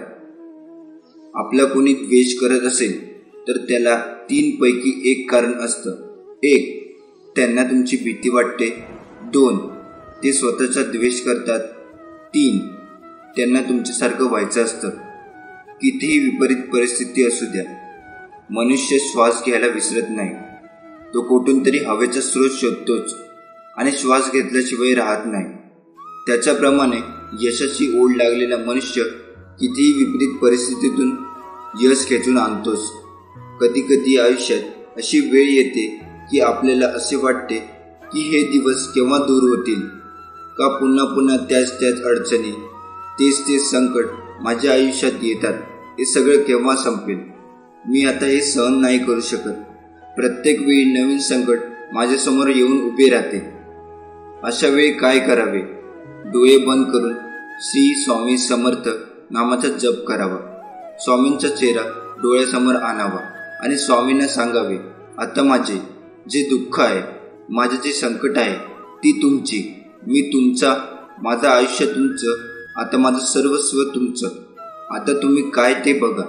आपला कोणी द्वेष करत असेल तर त्याला 3 पैकी 1 कारण असतं. 1. त्यांना तुमची भीती वाटते. 2. ते स्वतःचा द्वेष करतात. 3. त्यांना तुमच्यासारखं व्हायचं असतं. कितीही विपरीत परिस्थिती असू द्या, मनुष्य श्वास घ्यायला विसरत नाही. तो कुठून तरी हवेचा स्रोत शोधतोच आणि श्वास घेतल्याशिवाय राहत नाही. त्याच्याप्रमाणे यशाची ओढ लागलेला मनुष्य कितीही विपरीत परिस्थितीतून यश खेचून आणतोच. कधी कधी आयुष्यात अशी वेळ येते की आपल्याला असे वाटते की हे दिवस केव्हा दूर होतील, का पुन्हा पुन्हा त्याच अडचणी, तेच संकट माझ्या आयुष्यात येतात. हे सगळं केव्हा संपेल? मी आता हे सहन नाही करू शकत. प्रत्येक वेळी नवीन संकट माझ्यासमोर येऊन उभे राहते. अशा वेळी काय करावे? डोळे बंद करून श्री स्वामी समर्थ नामाचा जप करावा. स्वामींचा चेहरा डोळ्यासमोर आणावा आणि स्वामींना सांगावे, आता माझे जे दुःख आहे, माझे जे संकट आहे ती तुमची, मी तुमचा, माझं आयुष्य तुमचं, आता माझं सर्वस्व तुमचं. आता तुम्ही काय ते बघा.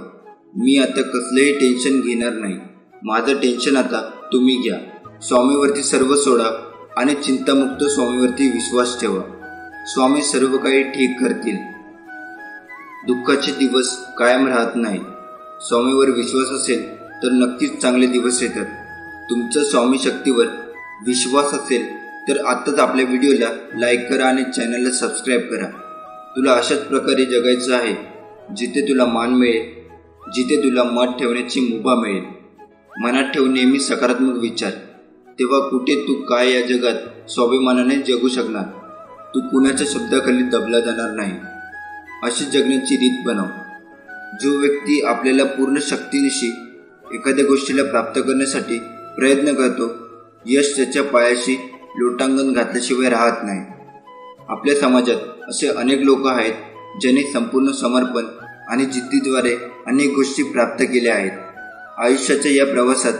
मी आता कसलंही टेन्शन घेणार नाही. माझं टेन्शन आता तुम्ही घ्या. स्वामीवरती सर्व सोडा आणि चिंतामुक्त स्वामीवरती विश्वास ठेवा. स्वामी सर्व काही ठीक करतील. दुःखाचे दिवस कायम राहत नाही. स्वामीवर विश्वास असेल तर नक्कीच चांगले दिवस येतात. तुमचा स्वामी शक्तीवर विश्वास असेल तर आत्ताच आपल्या व्हिडिओला लाईक करा आणि चॅनलला सबस्क्राईब करा. तुला अशाच प्रकारे जगायचं आहे जिथे तुला मान मिळेल, जिथे तुला मत ठेवण्याची मुभा मिळेल. मनात ठेव नेहमी सकारात्मक विचार. तेव्हा कुठे तू काय या जगात स्वाभिमानाने जगू शकणार. तू कुणाच्या शब्दाखाली दबला जाणार नाही. अशी जगण्याची रीत बनव. जो व्यक्ती आपल्याला पूर्ण शक्तीनिशी एखाद्या गोष्टीला प्राप्त करण्यासाठी प्रयत्न करतो, यश त्याच्या पायाशी लोटांगण घातल्याशिवाय राहत नाही. आपल्या समाजात असे अनेक लोक आहेत ज्यांनी संपूर्ण समर्पण आणि जिद्दीद्वारे अनेक गोष्टी प्राप्त केल्या आहेत. आयुष्याच्या या प्रवासात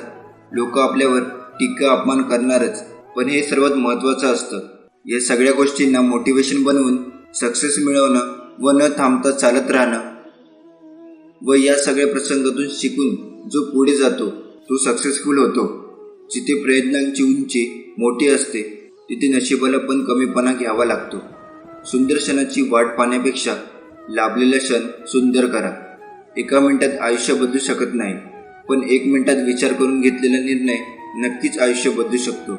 लोक आपल्यावर टीका अपमान करणारच, पण हे सर्वात महत्त्वाचं असतं. या सगळ्या गोष्टींना मोटिवेशन बनवून सक्सेस मिळवणं व न थांबता चालत राहणं व या सगळ्या प्रसंगातून शिकून जो पुढे जातो तो सक्सेसफुल होतो. जिथे प्रयत्नांची उंची मोठी असते तिथे नशिबाला पण कमीपणा घ्यावा लागतो. सुंदर क्षणाची वाट पाहण्यापेक्षा लाभलेला क्षण सुंदर करा. 1 मिनिटात आयुष्य बदलू शकत नाही, पण 1 मिनिटात विचार करून घेतलेला निर्णय नक्कीच आयुष्य बदलू शकतो.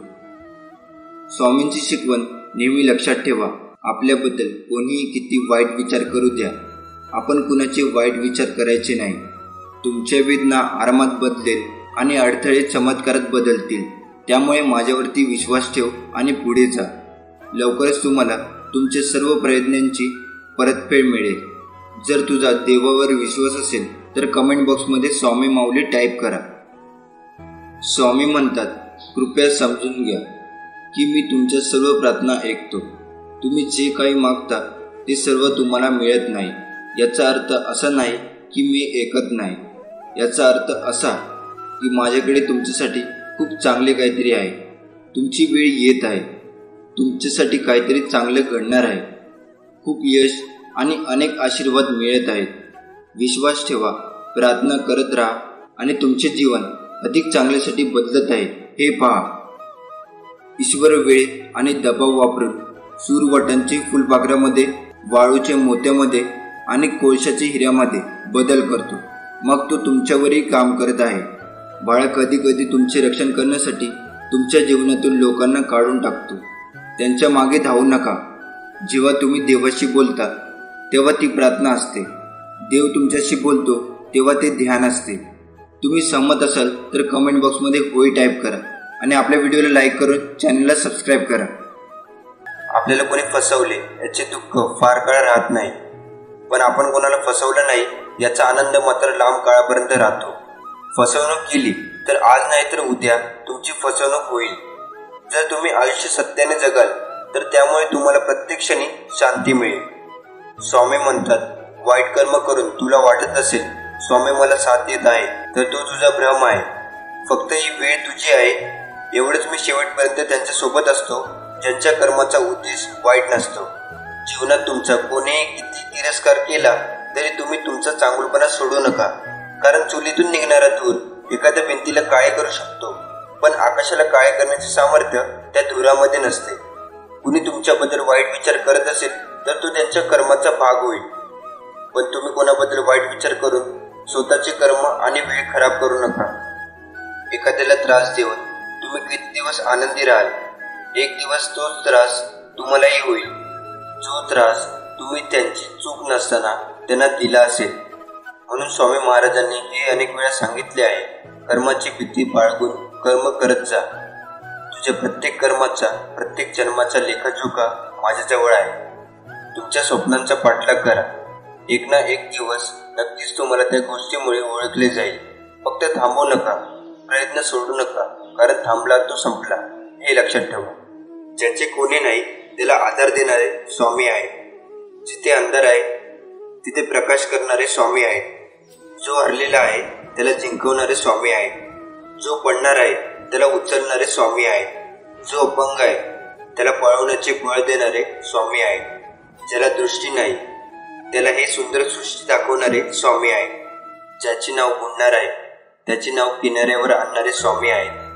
स्वामींची शिकवण नेहमी लक्षात ठेवा. आपल्याबद्दल कोणीही किती वाईट विचार करू द्या, आपण कुणाचे वाईट विचार करायचे नाही. तुमच्या वेदना आरामात बदलेल आणि अडथळे चमत्कारात बदलतील. त्यामुळे माझ्यावरती विश्वास ठेव आणि पुढे जा. लवकरच तुम्हाला तुमच्या सर्व प्रयत्नांची परतफेड मिळेल. जर तुझा देवावर विश्वास असेल तर कमेंट बॉक्समध्ये स्वामी माऊली टाईप करा. स्वामी म्हणतात, कृपया समजून घ्या की मी तुमच्या सर्व प्रार्थना ऐकतो. तुम्ही जे काही मागता ते सर्व तुम्हाला मिळत नाही. याचा अर्थ असा नाही की मी ऐकत नाही. याचा अर्थ असा की माझ्याकडे तुमच्यासाठी खूप चांगले काहीतरी आहे. तुमची वेळ येत आहे. तुमच्यासाठी काहीतरी चांगलं घडणार आहे. खूप यश आणि अनेक आशीर्वाद मिळत आहेत. विश्वास ठेवा, प्रार्थना करत राहा आणि तुमचे जीवन अधिक चांगल्यासाठी बदलत आहे हे पहा. ईश्वर वेळ आणि दबाव वापरून सूरवटांची फुलपाखरामध्ये, वाळूच्या मोत्यामध्ये आणि कोळशाच्या हिऱ्यामध्ये बदल करतो. मग तो तुमच्यावरही काम करत आहे. बाळा, कधी कधी तुमचे रक्षण करण्यासाठी तुमच्या जीवनातून लोकांना काढून टाकतो. त्यांच्या मागे धावू नका. जेव्हा तुम्ही देवाशी बोलता तेव्हा ती प्रार्थना असते. देव तुमच्याशी बोलतो तेव्हा ते ध्यान असते. तुम्ही सहमत असाल तर कमेंट बॉक्समध्ये होय टाईप करा आणि आपल्या व्हिडिओला लाईक करून चॅनलला सबस्क्राईब करा. आपल्याला कोणी फसवले याचे दुःख फार काळ राहत नाही, पण आपण कोणाला फसवलं नाही याचा आनंद मात्र लांब काळापर्यंत राहतो. फसवणूक केली तर आज नाही तर उद्या तुमची फसवणूक होईल. जर तुम्ही आयुष्य सत्याने जगाल तर त्यामुळे तुम्हाला प्रत्येक क्षणी शांती मिळेल. स्वामी म्हणतात, वाईट कर्म करून तुला वाटत असेल स्वामी मला साथ देत आहे तर तो तुझा भ्रम आहे. फक्त ही वेळ तुझी आहे. एवढंच, मी शेवटपर्यंत त्यांच्या सोबत असतो ज्यांच्या कर्माचा उद्देश वाईट नसतो. जीवनात तुमचा कोणीही किती तिरस्कार केला तरी तुम्ही तुमचा चांगुलपणा सोडू नका. कारण चुलीतून निघणारा धूर एखाद्या भिंतीला काळे करू शकतो, पण आकाशाला काळे करण्याचे सामर्थ्य त्या धुरामध्ये नसते. कुणी तुमच्याबद्दल वाईट विचार करत असेल तर तो त्यांच्या कर्माचा भाग होईल, पण तुम्ही कोणाबद्दल वाईट विचार करून स्वतःचे कर्म आणि वेळ खराब करू नका. एखाद्याला त्रास देऊन तुम्ही किती दिवस आनंदी राहाल? एक दिवस तोच त्रास तुम्हालाही होईल, जो त्रास तुम्ही त्यांची चूक नसताना त्यांना दिला असेल. म्हणून स्वामी महाराजांनी हे अनेक वेळा सांगितले आहे, कर्माची भीती बाळगून कर्म करत जा. तुझ्या प्रत्येक कर्माचा, प्रत्येक जन्माचा लेखाजोखा माझ्याजवळ आहे. तुमच्या स्वप्नांचा पाठलाग करा. एक ना एक दिवस नक्कीच तुम्हाला त्या गोष्टीमुळे ओळखले जाईल. फक्त थांबू नका, प्रयत्न सोडू नका, कारण थांबला तो संपला हे लक्षात ठेवा. ज्याचे कोणी नाही त्याला आधार देणारे स्वामी आहेत. जिथे अंधार आहे तिथे प्रकाश करणारे स्वामी आहेत. जो हरलेला आहे त्याला जिंकवणारे स्वामी आहेत. जो पडणार आहे त्याला उचलणारे स्वामी आहेत. जो अपंग आहे त्याला पळवण्याचे बळ देणारे स्वामी आहेत. ज्याला दृष्टी नाही त्याला हे सुंदर सृष्टी दाखवणारे स्वामी आहेत. ज्याचे नाव बुडणार आहे त्याचे नाव किनाऱ्यावर आणणारे स्वामी आहेत.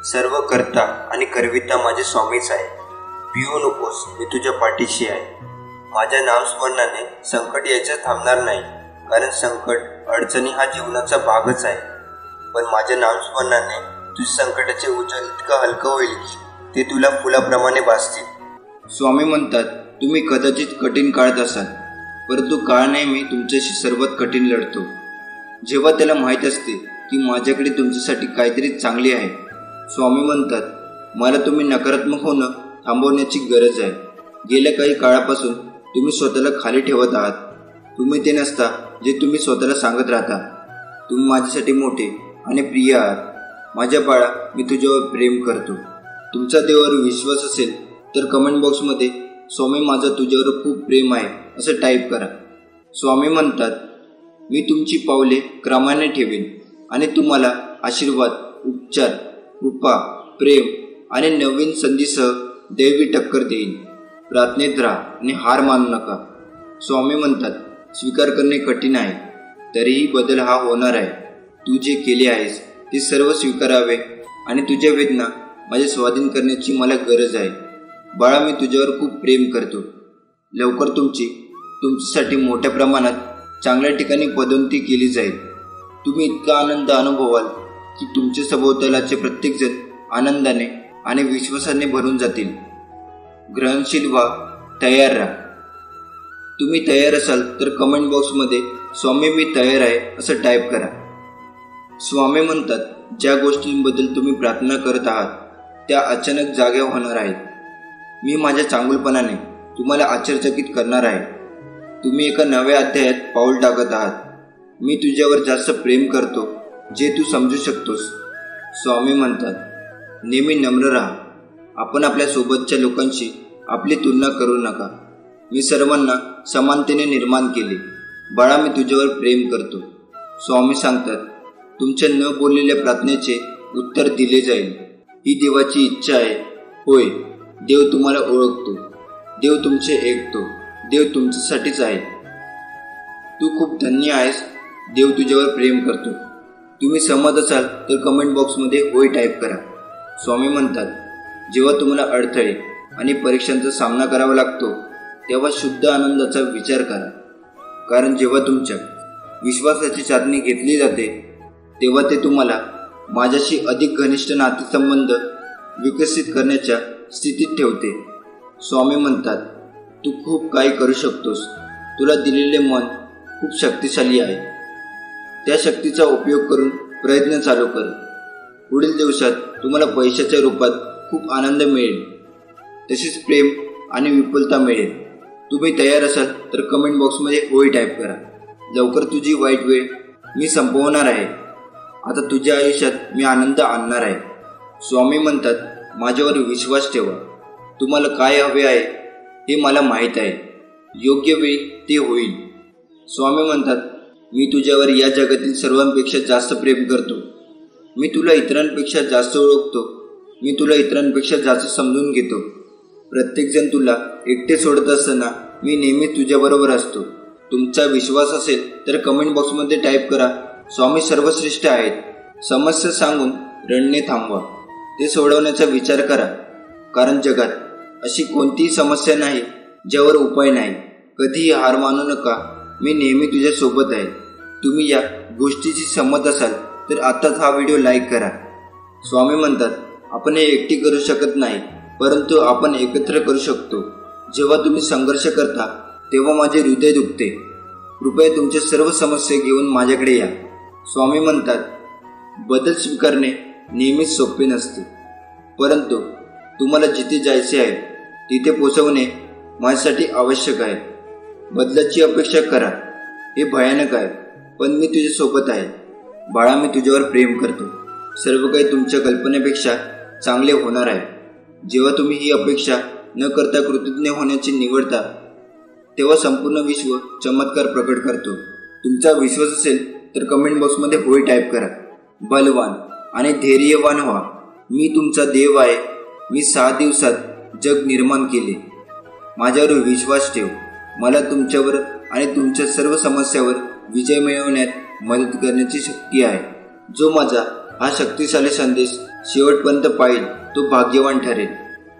सर्व करता आणि करविता माझे स्वामीच आहे. भिवू नकोस, मी तुझ्या पाठीशी आहे. माझ्या नामस्मरणाने संकट यायचं थांबणार नाही, कारण संकट, अडचणी हा जीवनाचा भागच आहे. पण माझ्या नामस्मरणाने तुझ्या संकटाचे उचल इतकं हलकं होईल की ते तुला फुलाप्रमाणे भासतील. स्वामी म्हणतात, तुम्ही कदाचित कठीण काळात असाल, परंतु काळ नेहमी तुमच्याशी सर्वात कठीण लढतो. जेव्हा त्याला माहीत असते की माझ्याकडे तुमच्यासाठी काहीतरी चांगले आहे. स्वामी म्हणतात, मला तुम्ही नकारात्मक होणं थांबवण्याची गरज आहे. गेल्या काही काळापासून तुम्ही स्वतःला खाली ठेवत आहात. तुम्ही ते नसता जे तुम्ही स्वतःला सांगत राहता. तुम्ही माझ्यासाठी मोठे आणि प्रिय आहात. माझ्या बाळा, मी तुझ्यावर प्रेम करतो. तुमचा देवावर विश्वास असेल तर कमेंट बॉक्समध्ये स्वामी माझं तुझ्यावर खूप प्रेम आहे असं टाईप करा. स्वामी म्हणतात, मी तुमची पावले क्रमाने ठेवीन आणि तुम्हाला आशीर्वाद, उपचार, कृपा, प्रेम आणि नवीन संधीसह दैवी टक्कर देईन. प्रार्थनेत राहा आणि हार मानू नका. स्वामी म्हणतात, स्वीकार करणे कठीण आहे, तरीही बदल हा होणार आहे. तू जे केले आहेस ते सर्व स्वीकारावे आणि तुझ्या वेदना माझ्या स्वाधीन करण्याची मला गरज आहे. बाळा, मी तुझ्यावर खूप प्रेम करतो. लवकर तुमच्यासाठी मोठ्या प्रमाणात चांगल्या ठिकाणी पदोन्नती केली जाईल. तुम्ही इतका आनंद अनुभवाल की तुमच्या सभोवतालाचे प्रत्येकजण आनंदाने आणि विश्वासाने भरून जातील. ग्रहणशील व्हा, तयार राहा. तुम्ही तयार असाल तर कमेंट बॉक्समध्ये स्वामी मी तयार आहे असं टाईप करा. स्वामी म्हणतात, ज्या गोष्टींबद्दल तुम्ही प्रार्थना करत आहात त्या अचानक जाग्या होणार आहेत. मी माझ्या चांगुलपणाने तुम्हाला आश्चर्यचकित करणार आहे. तुम्ही एका नव्या अध्यायात पाऊल टाकत आहात. मी तुझ्यावर जास्त प्रेम करतो जे तू समजू शकतोस. स्वामी म्हणतात, नेहमी नम्र राहा. आपण आपल्या सोबतच्या लोकांशी आपली तुलना करू नका. मी सर्वांना समानतेने निर्माण केले. बाळा, मी तुझ्यावर प्रेम करतो. स्वामी सांगतात, तुमच्या न बोललेल्या प्रार्थनेचे उत्तर दिले जाईल. ही देवाची इच्छा आहे. होय, देव तुम्हाला ओळखतो. देव तुमचे ऐकतो. देव तुमच्यासाठीच आहे. तू खूप धन्य आहेस. देव तुझ्यावर प्रेम करतो. तुम्ही सहमत असाल तर कमेंट बॉक्समध्ये होय टाईप करा. स्वामी म्हणतात, जेव्हा तुम्हाला अडथळे आणि परीक्षांचा सामना करावा लागतो तेव्हा शुद्ध आनंदाचा विचार करा. कारण जेव्हा तुमच्या विश्वासाची चाचणी घेतली जाते तेव्हा ते तुम्हाला माझ्याशी अधिक घनिष्ठ नातेसंबंध विकसित करण्याच्या स्थितीत ठेवते. स्वामी म्हणतात, तू खूप काही करू शकतोस. तुला दिलेले मन खूप शक्तिशाली आहे. त्या शक्तीचा उपयोग करून प्रयत्न चालू कर. पुढील दिवसात तुम्हाला पैशाच्या रूपात खूप आनंद मिळेल, तसेच प्रेम आणि विपुलता मिळेल. तुम्ही तयार असाल तर कमेंट बॉक्समध्ये होय टाईप करा. लवकर तुझी वाईट वेळ मी संपवणार आहे. आता तुझ्या आयुष्यात मी आनंद आणणार आहे. स्वामी म्हणतात, माझ्यावर विश्वास ठेवा. तुम्हाला काय हवे आहे हे मला माहीत आहे. योग्य वेळी ते होईल. स्वामी म्हणतात, मी तुझ्यावर या जगातील सर्वांपेक्षा जास्त प्रेम करतो. मी तुला इतरांपेक्षा जास्त ओळखतो. मी तुला इतरांपेक्षा जास्त समजून घेतो. प्रत्येकजण तुला एकटे सोडत असताना मी नेहमीच तुझ्याबरोबर असतो. तुमचा विश्वास असेल तर कमेंट बॉक्समध्ये टाईप करा, स्वामी सर्वश्रेष्ठ आहेत. समस्या सांगून रडणे थांबवा. ते सोडवण्याचा विचार करा. कारण जगात अशी कोणतीही समस्या नाही ज्यावर उपाय नाही. कधीही हार मानू नका. मी नेहमी तुझ्या सोबत आहे. तुम्ही या गोष्टीशी सहमत असाल तर आताच हा व्हिडिओ लाईक करा. स्वामी म्हणतात, आपण हे एकटी करू शकत नाही, परंतु आपण एकत्र करू शकतो. जेव्हा तुम्ही संघर्ष करता तेव्हा माझे हृदय दुखते. कृपया तुमच्या सर्व समस्या घेऊन माझ्याकडे या. स्वामी म्हणतात, बदल स्वीकारणे नेहमीच सोपे नसते, परंतु तुम्हाला जिथे जायचे आहे तिथे पोहोचवणे माझ्यासाठी आवश्यक आहे. बदलाची अपेक्षा करा हे भयानक आहे, पण मी तुझ्यासोबत आहे. बाळा, मी तुझ्यावर प्रेम करतो. सर्व काही तुमच्या कल्पनेपेक्षा चांगले होणार आहे. जेव्हा तुम्ही ही अपेक्षा न करता कृतज्ञ होण्याची निवडता तेव्हा संपूर्ण विश्व चमत्कार प्रकट करतो. तुमचा विश्वास असेल तर कमेंट बॉक्समध्ये होय टाईप करा. बलवान आणि धैर्यवान व्हा. मी तुमचा देव आहे. मी 6 दिवसात जग निर्माण केले. माझ्यावर विश्वास ठेव. मला तुमच्यावर आणि तुमच्या सर्व समस्यावर विजय मिळवण्यात मदत करण्याची शक्ती आहे. जो माझा हा शक्तिशाली संदेश शेवटपर्यंत पाहिल तो भाग्यवान ठरेल.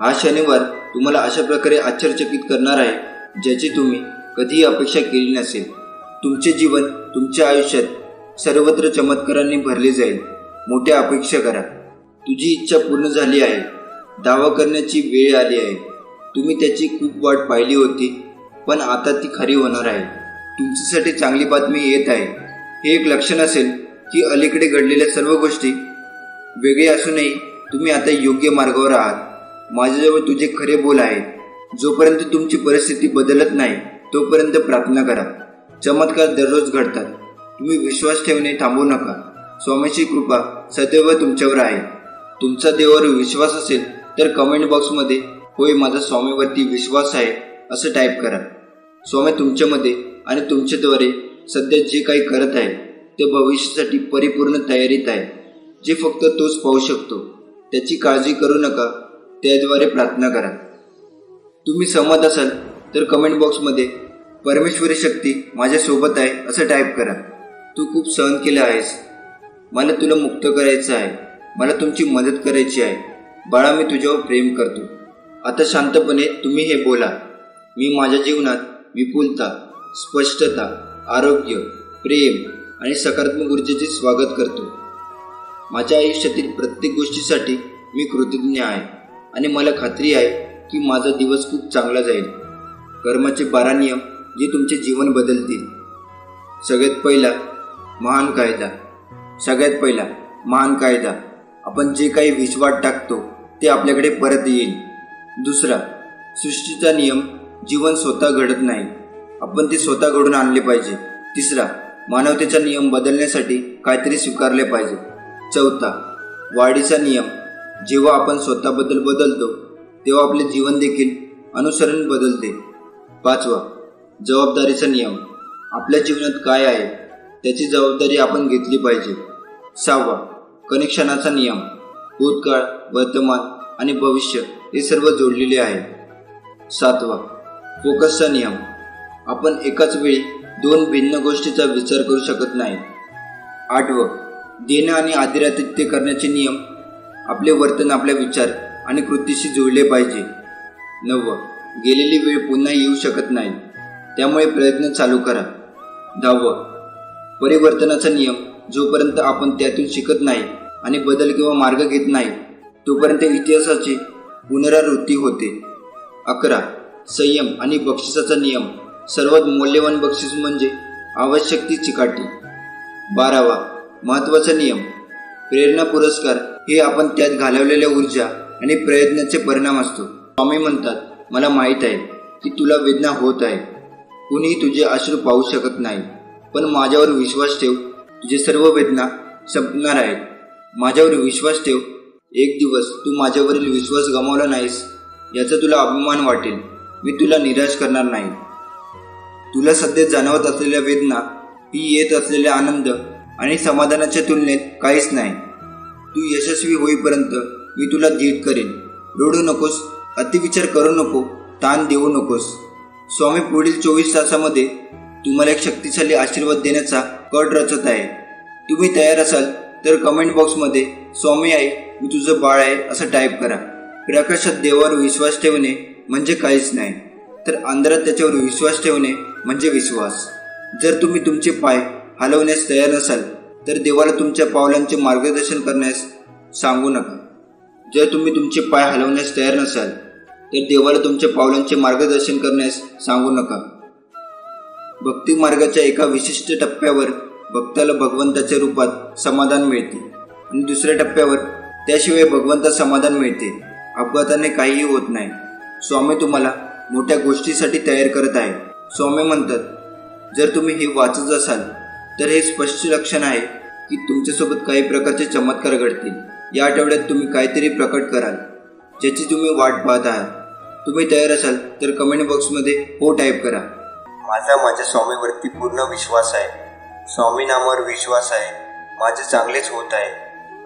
हा शनिवार तुम्हाला अशा प्रकारे आश्चर्यचकित करणार आहे ज्याची तुम्ही कधीही अपेक्षा केली नसेल. तुमचे जीवन तुमच्या आयुष्यात सर्वत्र चमत्कारांनी भरले जाईल. मोठ्या अपेक्षा करा. तुझी इच्छा पूर्ण झाली आहे. दावा करण्याची वेळ आली आहे. तुम्ही त्याची खूप वाट पाहिली होती, पण आता ती खरी होणार आहे. तुमच्यासाठी चांगली बातमी येत आहे. हे एक लक्षण असेल की अलीकडे घडलेल्या सर्व गोष्टी वेगळे असूनही तुम्ही आता योग्य मार्गावर आहात. माझ्याजवळ तुझे खरे बोल आहे. जोपर्यंत तुमची परिस्थिती बदलत नाही तोपर्यंत प्रार्थना करा. चमत्कार दररोज घडतात. तुम्ही विश्वास ठेवणे थांबवू नका. स्वामीची कृपा सदैव तुमच्यावर आहे. तुमचा देवावर विश्वास असेल तर कमेंट बॉक्समध्ये होय, माझा स्वामीवरती विश्वास आहे असं टाईप करा. स्वामी तुमच्यामध्ये आणि तुमच्याद्वारे सध्या जे काही करत आहे ते भविष्यासाठी परिपूर्ण तयारीत आहे, जे फक्त तोच पाहू शकतो. त्याची काळजी करू नका. त्याद्वारे प्रार्थना करा. तुम्ही सहमत असाल तर कमेंट बॉक्समध्ये परमेश्वरी शक्ती माझ्यासोबत आहे असं टाईप करा. तू खूप सहन केलं आहेस. मला तुला मुक्त करायचं आहे. मला तुमची मदत करायची आहे. बाळा, मी तुझ्यावर प्रेम करतो. आता शांतपणे तुम्ही हे बोला. मी माझ्या जीवनात विपुलता, स्पष्टता, आरोग्य, प्रेम आणि सकारात्मक ऊर्जेचे स्वागत करतो. माझ्या आयुष्यातील प्रत्येक गोष्टीसाठी मी कृतज्ञ आहे आणि मला खात्री आहे की माझा दिवस खूप चांगला जाईल. कर्माचे 12 नियम जे तुमचे जीवन बदलतील. सगळ्यात पहिला महान कायदा. आपण जे काही विश्वास टाकतो ते आपल्याकडे परत येईल. दुसरा, सृष्टीचा नियम. जीवन स्वतः घडत नाही, आपण ते स्वतः घडून आणले पाहिजे. तिसरा, मानवतेचा नियम बदलण्यासाठी काहीतरी स्वीकारले पाहिजे. चौथा, वाढीचा नियम. जेव्हा आपण स्वतःबद्दल बदलतो तेव्हा आपले जीवन देखील अनुसरण बदलते. पाचवा, जबाबदारीचा नियम. आपल्या जीवनात काय आहे त्याची जबाबदारी आपण घेतली पाहिजे. सहावा, कनेक्शनाचा नियम. भूतकाळ, वर्तमान आणि भविष्य हे सर्व जोडलेले आहे. सातवा, फोकसचा नियम. आपण एकाच वेळी 2 भिन्न गोष्टीचा विचार करू शकत नाही. आठवं, देणं आणि आदरातिथ्य करण्याचे नियम. आपले वर्तन आपल्या विचार आणि कृतीशी जोडले पाहिजे. 9. गेलेली वेळ पुन्हा येऊ शकत नाही, त्यामुळे प्रयत्न चालू करा. 10. परिवर्तनाचा नियम. जोपर्यंत आपण त्यातून शिकत नाही आणि बदल किंवा मार्ग घेत नाही तोपर्यंत इतिहासाची पुनरावृत्ती होते. 11. संयम आणि बक्षिसाचा नियम. सर्वात मौल्यवान बक्षीस म्हणजे आवश्यक ती चिकाटी. 12. महत्त्वाचा नियम. प्रेरणा पुरस्कार हे आपण त्यात घालवलेल्या ऊर्जा आणि प्रयत्नाचे परिणाम असतो. स्वामी म्हणतात, मला माहीत आहे की तुला वेदना होत आहे. कुणीही तुझे अश्रू पाहू शकत नाही, पण माझ्यावर विश्वास ठेव. तुझे सर्व वेदना संपणार आहेत. माझ्यावर विश्वास ठेव. एक दिवस तू माझ्यावरील विश्वास गमावला नाहीस याचा तुला अभिमान वाटेल. मी तुला निराश करणार नाही. तुला सध्या जाणवत असलेल्या वेदना ही येत असलेला आनंद आणि समाधानाच्या तुलनेत काहीच नाही. तू यशस्वी होईपर्यंत मी तुला धीट करेन. रडू नकोस, अतिविचार करू नको, ताण देऊ नकोस. स्वामी पुढील 24 तासामध्ये तुम्हाला एक शक्तिशाली आशीर्वाद देण्याचा कट रचत आहे. तुम्ही तयार असाल तर कमेंट बॉक्समध्ये स्वामी आहे, मी तुझं बाळ आहे असं टाईप करा. प्रकाशात देवावर विश्वास ठेवणे म्हणजे काहीच नाही, तर अंधारात त्याच्यावर विश्वास ठेवणे म्हणजे विश्वास. जर तुम्ही तुमचे पाय हलवण्यास तयार नसाल तर देवाला तुमच्या पावलांचे मार्गदर्शन करण्यास सांगू नका. जर तुम्ही तुमचे पाय हलवण्यास तयार नसाल तर देवाला तुमच्या पावलांचे मार्गदर्शन करण्यास सांगू नका. भक्ती मार्गाच्या एका विशिष्ट टप्प्यावर भक्ताला भगवंताच्या रूपात समाधान मिळते आणि दुसऱ्या टप्प्यावर त्याशिवाय भगवंतात समाधान मिळते. अपघाताने काहीही होत नाही. स्वामी तुम्हाला मोठ्या गोष्टीसाठी तयार करत आहे. स्वामी म्हणतात, जर तुम्ही हे वाचत असाल तर हे स्पष्ट लक्षण आहे की तुमच्यासोबत काही प्रकारचे चमत्कार घडतील. या आठवड्यात तुम्ही काहीतरी प्रकट कराल ज्याची तुम्ही वाट पाहत आहात. तुम्ही तयार असाल तर कमेंट बॉक्समध्ये हो टाईप करा. माझ्या स्वामीवरती पूर्ण विश्वास आहे. स्वामी नामावर विश्वास आहे. माझे चांगलेच होत आहे.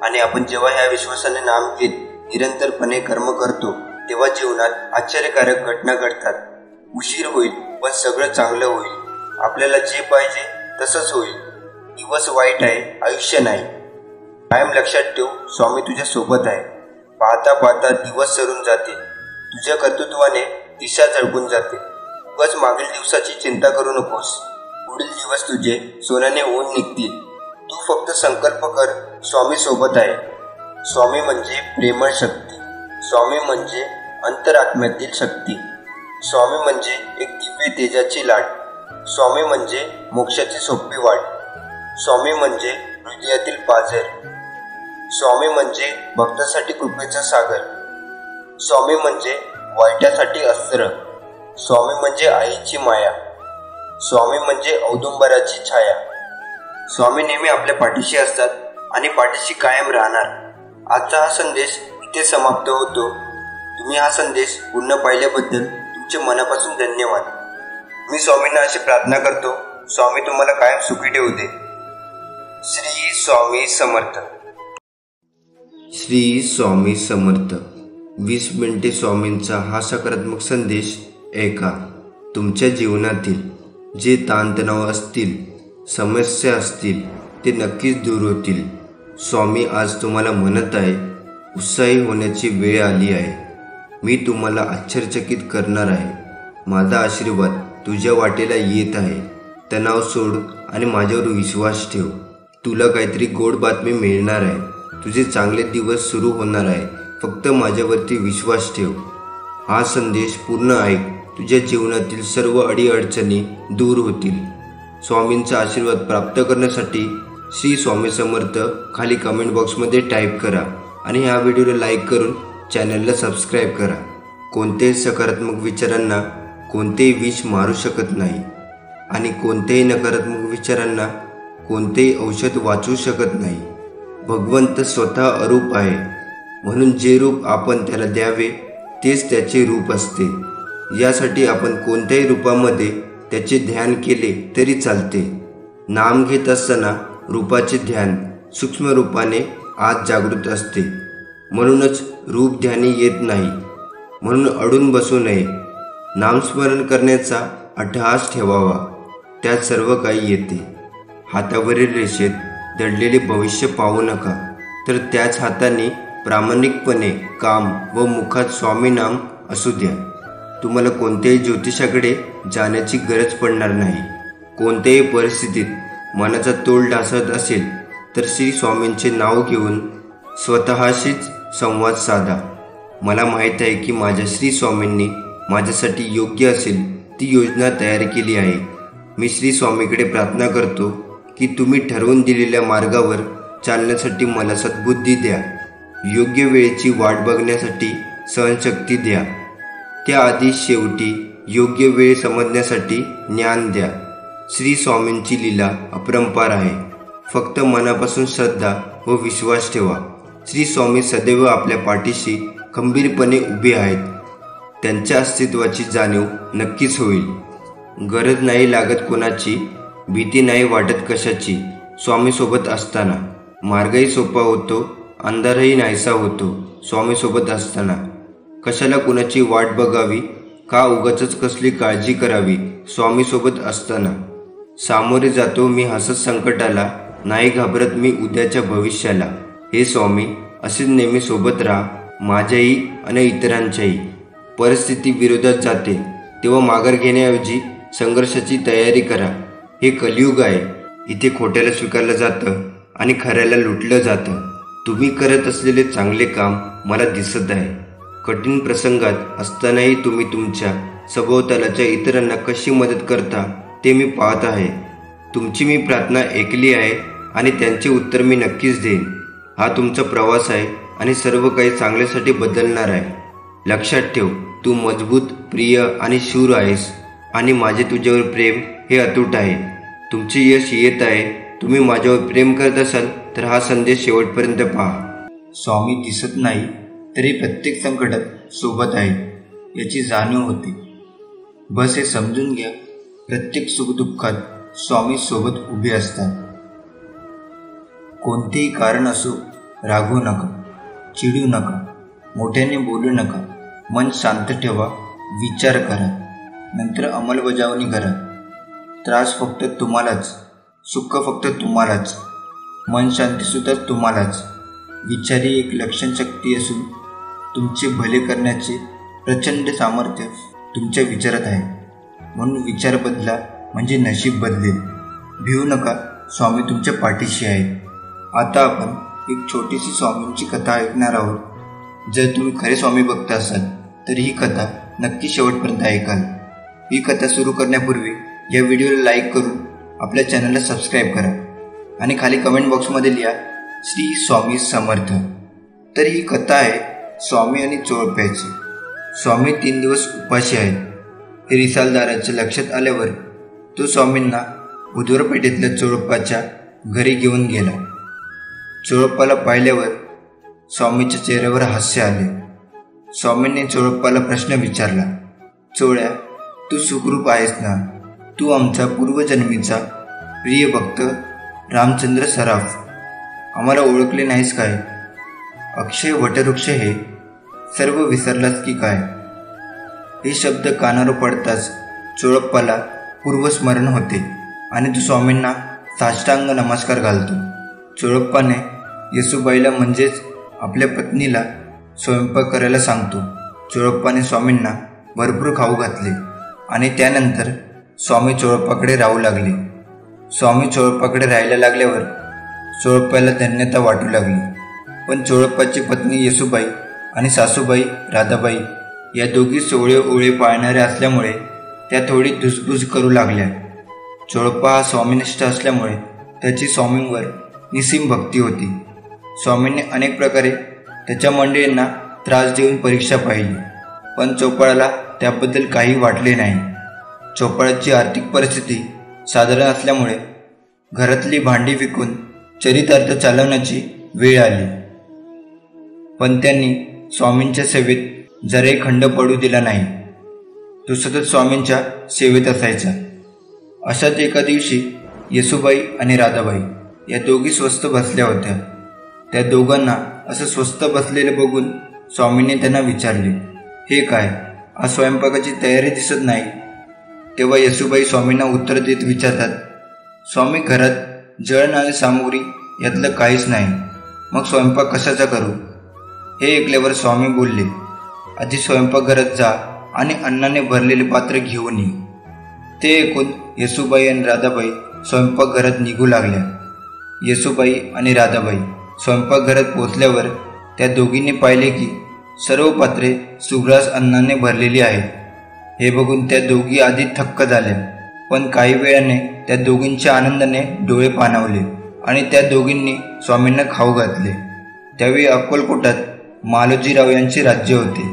आणि आपण जेव्हा ह्या विश्वासाने नाम घेत निरंतरपणे कर्म करतो तेव्हा जीवनात आश्चर्यकारक घटना घडतात. उशीर होईल पण सगळं चांगलं होईल. आपल्याला जे पाहिजे तसंच होईल. दिवस वाईट आहे, आयुष्य नाही. कायम लक्षात ठेव, स्वामी तुझ्या सोबत आहे. पाहता पाहता दिवस सरून जातील. तुझ्या कर्तृत्वाने दिशा झळकून जाते. उगाच मागील दिवसाची चिंता करू नकोस. पुढील दिवस तुझे सोन्याने होऊन निघतील. तू फक्त संकल्प कर, स्वामी सोबत आहे. स्वामी म्हणजे प्रेमळ शक्ती. स्वामी म्हणजे अंतरात्म्यातील शक्ती. स्वामी म्हणजे एक दिव्य तेजाची लाट. स्वामी म्हणजे मोक्षाची सोपी वाट. स्वामी म्हणजे हृदयातील पाझर. स्वामी म्हणजे भक्तासाठी कृपेचा सागर. स्वामी म्हणजे वाईटासाठी अस्त्र. स्वामी म्हणजे आईची माया. स्वामी म्हणजे औदुंबराची छाया. स्वामी नेहमी आपल्या पाठीशी असतात आणि पाठीशी कायम राहणार. आजचा हा संदेश इथे समाप्त होतो. तुम्ही हा संदेश पूर्ण पाहिल्याबद्दल तुमचे मनापासून धन्यवाद. मी स्वामींना अशी प्रार्थना करतो, स्वामी तुम्हाला कायम सुखी ठेवू दे. श्री स्वामी समर्थ. श्री स्वामी समर्थ. 20 मिनिटे स्वामींचा हा सकारात्मक संदेश ऐका. तुमच्या जीवनातील जे ताणतणाव असतील, समस्या असतील, ते नक्कीच दूर होतील. स्वामी आज तुम्हाला म्हणत आहे, उत्साही होण्याची वेळ आली आहे. मी तुम्हाला आश्चर्यचकित करणार आहे. माझा आशीर्वाद तुझ्या वाटेला येत आहे. तणाव सोड आणि माझ्यावर विश्वास ठेव. तुला काहीतरी गोड बातमी मिळणार आहे. तुझे चांगले दिवस सुरू होणार आहे. फक्त माझ्यावरती विश्वास ठेव. हा संदेश पूर्ण ऐक. तुझ्या जीवनातील सर्व अडीअडचणी दूर होतील. स्वामींचा आशीर्वाद प्राप्त करण्यासाठी श्री स्वामी समर्थ खाली कमेंट बॉक्समध्ये टाईप करा आणि ह्या व्हिडिओला लाईक करून चॅनलला सबस्क्राईब करा. कोणत्याही सकारात्मक विचारांना कोणतेही विष मारू शकत नाही आणि कोणत्याही नकारात्मक विचारांना कोणतेही औषध वाचवू शकत नाही. भगवंत स्वतः अरूप आहे, म्हणून जे रूप आपण त्याला द्यावे तेच त्याचे रूप असते. यासाठी आपण कोणत्याही रूपामध्ये त्याचे ध्यान केले तरी चालते. नाम घेत असताना रूपाचे ध्यान सूक्ष्म रूपाने आत जागृत असते. म्हणूनच रूप ध्यानी येत नाही. म्हणून अडून बसू नये. नामस्मरण करण्याचा अट्टहास ठेवावा. त्यात सर्व काही येते. हातावरील रेषेत दडलेले भविष्य पाहू नका, तर त्याच हाताने प्रामाणिकपणे काम व मुखात स्वामी नाम असू द्या. तुम्हाला कोणत्याही ज्योतिषाकडे जाण्याची गरज पडणार नाही. कोणत्याही परिस्थितीत मनाचा तोल ढासळत असेल तर श्री स्वामींचे नाव घेऊन स्वतःशीच संवाद साधा. मला माहीत आहे की माझ्या श्री स्वामींनी माझ्यासाठी योग्य असेल ती योजना तयार केली आहे. मी श्री स्वामीकडे प्रार्थना करतो की तुम्ही ठरवून दिलेल्या मार्गावर चालण्यासाठी मला सद्बुद्धी द्या. योग्य वेळेची वाट बघण्यासाठी सहनशक्ती द्या. त्याआधी शेवटी योग्य वेळ समजण्यासाठी ज्ञान द्या. श्री स्वामींची लीला अपरंपार आहे. फक्त मनापासून श्रद्धा व विश्वास ठेवा. श्री स्वामी सदैव आपल्या पाठीशी खंबीरपणे उभे आहेत. त्यांच्या अस्तित्वाची जाणीव नक्कीच होईल. गरज नाही लागत कोणाची, भीती नाही वाटत कशाची. स्वामीसोबत असताना मार्गही सोपा होतो, अंधारही नाहीसा होतो. स्वामीसोबत असताना कशाला कुणाची वाट बघावी, का उगाचच कसली काळजी करावी. स्वामीसोबत असताना सामोरे जातो मी हसत संकटाला, नाही घाबरत मी उद्याच्या भविष्याला. हे स्वामी असेच नेहमी सोबत राहा, माझ्याही आणि इतरांच्याही. परिस्थिती विरोधात जाते तेव्हा माघार घेण्याऐवजी संघर्षाची तयारी करा. हे कलियुग आहे. इथे खोट्याला स्वीकारलं जातं आणि खऱ्याला लुटलं जातं. तुम्ही करत असलेले चांगले काम मला दिसत आहे. कठीण प्रसंगात असतानाही तुम्ही तुमच्या सभोवतालच्या इतरांना कशी मदत करता ते मी पाहत आहे. तुमची मी प्रार्थना ऐकली आहे आणि त्यांचे उत्तर मी नक्कीच देईन. हा तुमचा प्रवास आहे आणि सर्व काही चांगल्यासाठी बदलणार आहे. लक्षात ठेव, तू मजबूत, प्रिय आणि शूर आहेस आणि माझे तुझ्यावर प्रेम हे अतूट आहे. तुमचे यश येत आहे. तुम्ही माझ्यावर प्रेम करत असाल तर हा संदेश शेवटपर्यंत पहा. स्वामी दिसत नाही तरी प्रत्येक संकटात सोबत आहे याची जाणीव होते. बस हे समजून घ्या, प्रत्येक सुखदुःखात स्वामी सोबत उभे असतात. कोणतेही कारण असो रागवू नका, चिडू नका, मोठ्याने बोलू नका. मन शांत ठेवा, विचार करा, नंतर अंमलबजावणी करा. त्रास फक्त तुम्हालाच, सुख फक्त तुम्हालाच, मन शांतीसुद्धा तुम्हालाच. विचार ही एक लक्षणशक्ती असून तुमचे भले करण्याचे प्रचंड सामर्थ्य तुमच्या विचारात आहे. म्हणून विचार बदला म्हणजे नशीब बदलेल. भिवू नका, स्वामी तुमच्या पाठीशी आहेत. आता आपण एक छोटीशी स्वामींची कथा ऐकणार आहोत. जर तुम्ही खरे स्वामी भक्त असाल तर ही कथा नक्की शेवटपर्यंत ऐकाल. ही कथा सुरू करण्यापूर्वी या व्हिडिओला लाईक करून आपल्या चॅनलला सबस्क्राईब करा आणि खाली कमेंट बॉक्समध्ये लिहा श्री स्वामी समर्थ. तर ही कथा आहे स्वामी आणि चोळप्याची. स्वामी 3 दिवस उपाशी आहेत हे रिसालदाराच्या लक्षात आल्यावर तो स्वामींना बुधवारपेठेतल्या चोळप्पाच्या घरी घेऊन गेला. चोळप्पाला पाहिल्यावर स्वामीच्या चेहऱ्यावर हास्य आले. स्वामींनी चोळप्पाला प्रश्न विचारला, चोळ्या, तू सुखरूप आहेस ना? तू आमचा पूर्वजन्मीचा प्रिय भक्त रामचंद्र सराफ. आम्हाला ओळखले नाहीस काय? अक्षय वटवृक्ष हे सर्व विसरलास की काय? हे शब्द कानावर पडताच चोळप्पाला पूर्वस्मरण होते आणि तो स्वामींना साष्टांग नमस्कार घालतो. चोळप्पाने येसूबाईला म्हणजेच आपल्या पत्नीला स्वयंपाक करायला सांगतो. चोळप्पाने स्वामींना भरपूर खाऊ घातले आणि त्यानंतर स्वामी चोळप्पाकडे राहू लागले. स्वामी चोळप्पाकडे राहायला लागल्यावर चोळप्पाला धन्यता वाटू लागली. पण चोळप्पाची पत्नी येसूबाई आणि सासूबाई राधाबाई या दोघी सोवळे ओळे पाळणाऱ्या असल्यामुळे त्या थोडी धुसफूस करू लागल्या. चोळप्पा हा स्वामीनिष्ठ असल्यामुळे त्याची स्वामींवर निसीम भक्ती होती. स्वामींनी अनेक प्रकारे त्याच्या मंडळींना त्रास देऊन परीक्षा पाहिली, पण चोपळाला त्याबद्दल काही वाटले नाही. चोपळाची आर्थिक परिस्थिती साधारण असल्यामुळे घरातली भांडी विकून चरितार्थ चालवण्याची वेळ आली. पण त्यांनी स्वामींच्या सेवेत जराही खंड पडू दिला नाही. तो सतत स्वामींच्या सेवेत असायचा. अशाच एका दिवशी येसूबाई आणि राधाबाई या दोघी स्वस्थ बसल्या होत्या. त्या दोघांना असं स्वस्थ बसलेलं बघून स्वामींनी त्यांना विचारले, हे काय, आज स्वयंपाकाची तयारी दिसत नाही. तेव्हा येसूबाई स्वामींना उत्तर देत विचारतात, स्वामी, घरात जळणारी सामुग्री यातलं काहीच नाही, मग स्वयंपाक कशाचा करू? हे ऐकल्यावर स्वामी बोलले, आधी स्वयंपाकघरात जा आणि अन्नाने भरलेले पात्र घेऊन ये. ते ऐकून येसूबाई आणि राधाबाई स्वयंपाकघरात निघू लागल्या. येसूबाई आणि राधाबाई स्वयंपाकघरात पोहोचल्यावर त्या दोघींनी पाहिले की सर्व पात्रे सुग्रास अन्नाने भरलेली आहेत. हे बघून त्या दोघी आधी थक्क झाल्या, पण काही वेळाने त्या दोघींच्या आनंदाने डोळे पाणावले आणि त्या दोघींनी स्वामींना खाऊ घातले. त्यावेळी अक्कलकोटात मालोजीराव यांचे राज्य होते.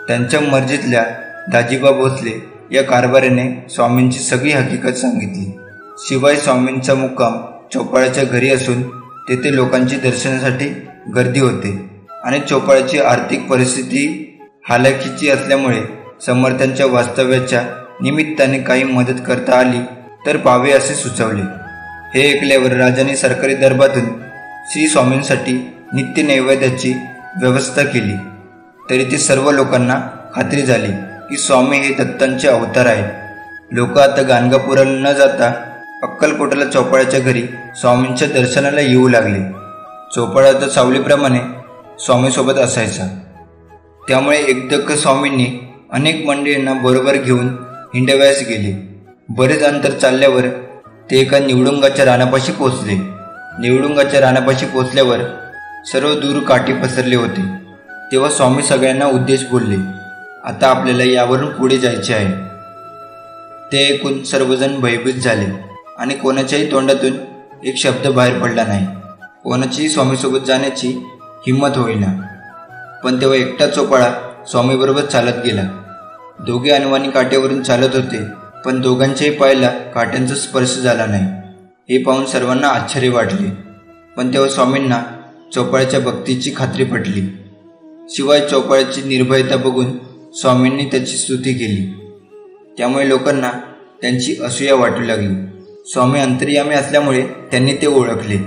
त्यांच्या मर्जीतल्या दाजीबा भोसले या कारभाऱ्याने स्वामींची सगळी हकीकत सांगितली. शिवाय स्वामींचा मुक्काम चोपाळ्याच्या घरी असून तेथे लोकांची दर्शनासाठी गर्दी होते आणि चोपाळ्याची आर्थिक परिस्थिती हालाखीची असल्यामुळे समर्थांच्या वास्तव्याच्या निमित्ताने काही मदत करता आली तर पावे असे सुचवले. हे ऐकल्यावर राजाने सरकारी दरबारातून श्री स्वामींसाठी नित्य नैवेद्याची व्यवस्था केली. तरी ते सर्व लोकांना खात्री झाली की स्वामी हे दत्तांचे अवतार आहेत. लोक आता गाणगापुराला न जाता अक्कलकोटाला चोपाळ्याच्या घरी स्वामींच्या दर्शनाला येऊ लागले. चोपाळा तर सावलीप्रमाणे स्वामीसोबत असायचा, त्यामुळे एकदक्क स्वामींनी अनेक मंडळींना बरोबर घेऊन हिंडव्यास गेले. बरेच अंतर चालल्यावर ते एका निवडुंगाच्या रानापाशी पोचले. निवडुंगाच्या रानापाशी पोचल्यावर सर्व दूर काठी पसरले होते. तेव्हा स्वामी सगळ्यांना उद्देश बोलले, आता आपल्याला यावरून पुढे जायचे आहे. ते ऐकून सर्वजण भयभीत झाले आणि कोणाच्याही तोंडातून एक शब्द बाहेर पडला नाही. कोणाचीही स्वामीसोबत जाण्याची हिंमत होईना. पण तेव्हा एकटा चोपाळा स्वामीबरोबर चालत गेला. दोघे अनवाणी काट्यावरून चालत होते, पण दोघांच्याही पायाला काट्यांचा स्पर्श झाला नाही. हे पाहून सर्वांना आश्चर्य वाटले. पण तेव्हा स्वामींना चोपाळ्याच्या भक्तीची खात्री पटली. शिवाय चोपाळ्याची निर्भयता बघून स्वामींनी त्याची स्तुती केली. त्यामुळे लोकांना त्यांची असूया वाटू लागली. स्वामी अंतर्यामी असल्यामुळे त्यांनी ते ओळखले.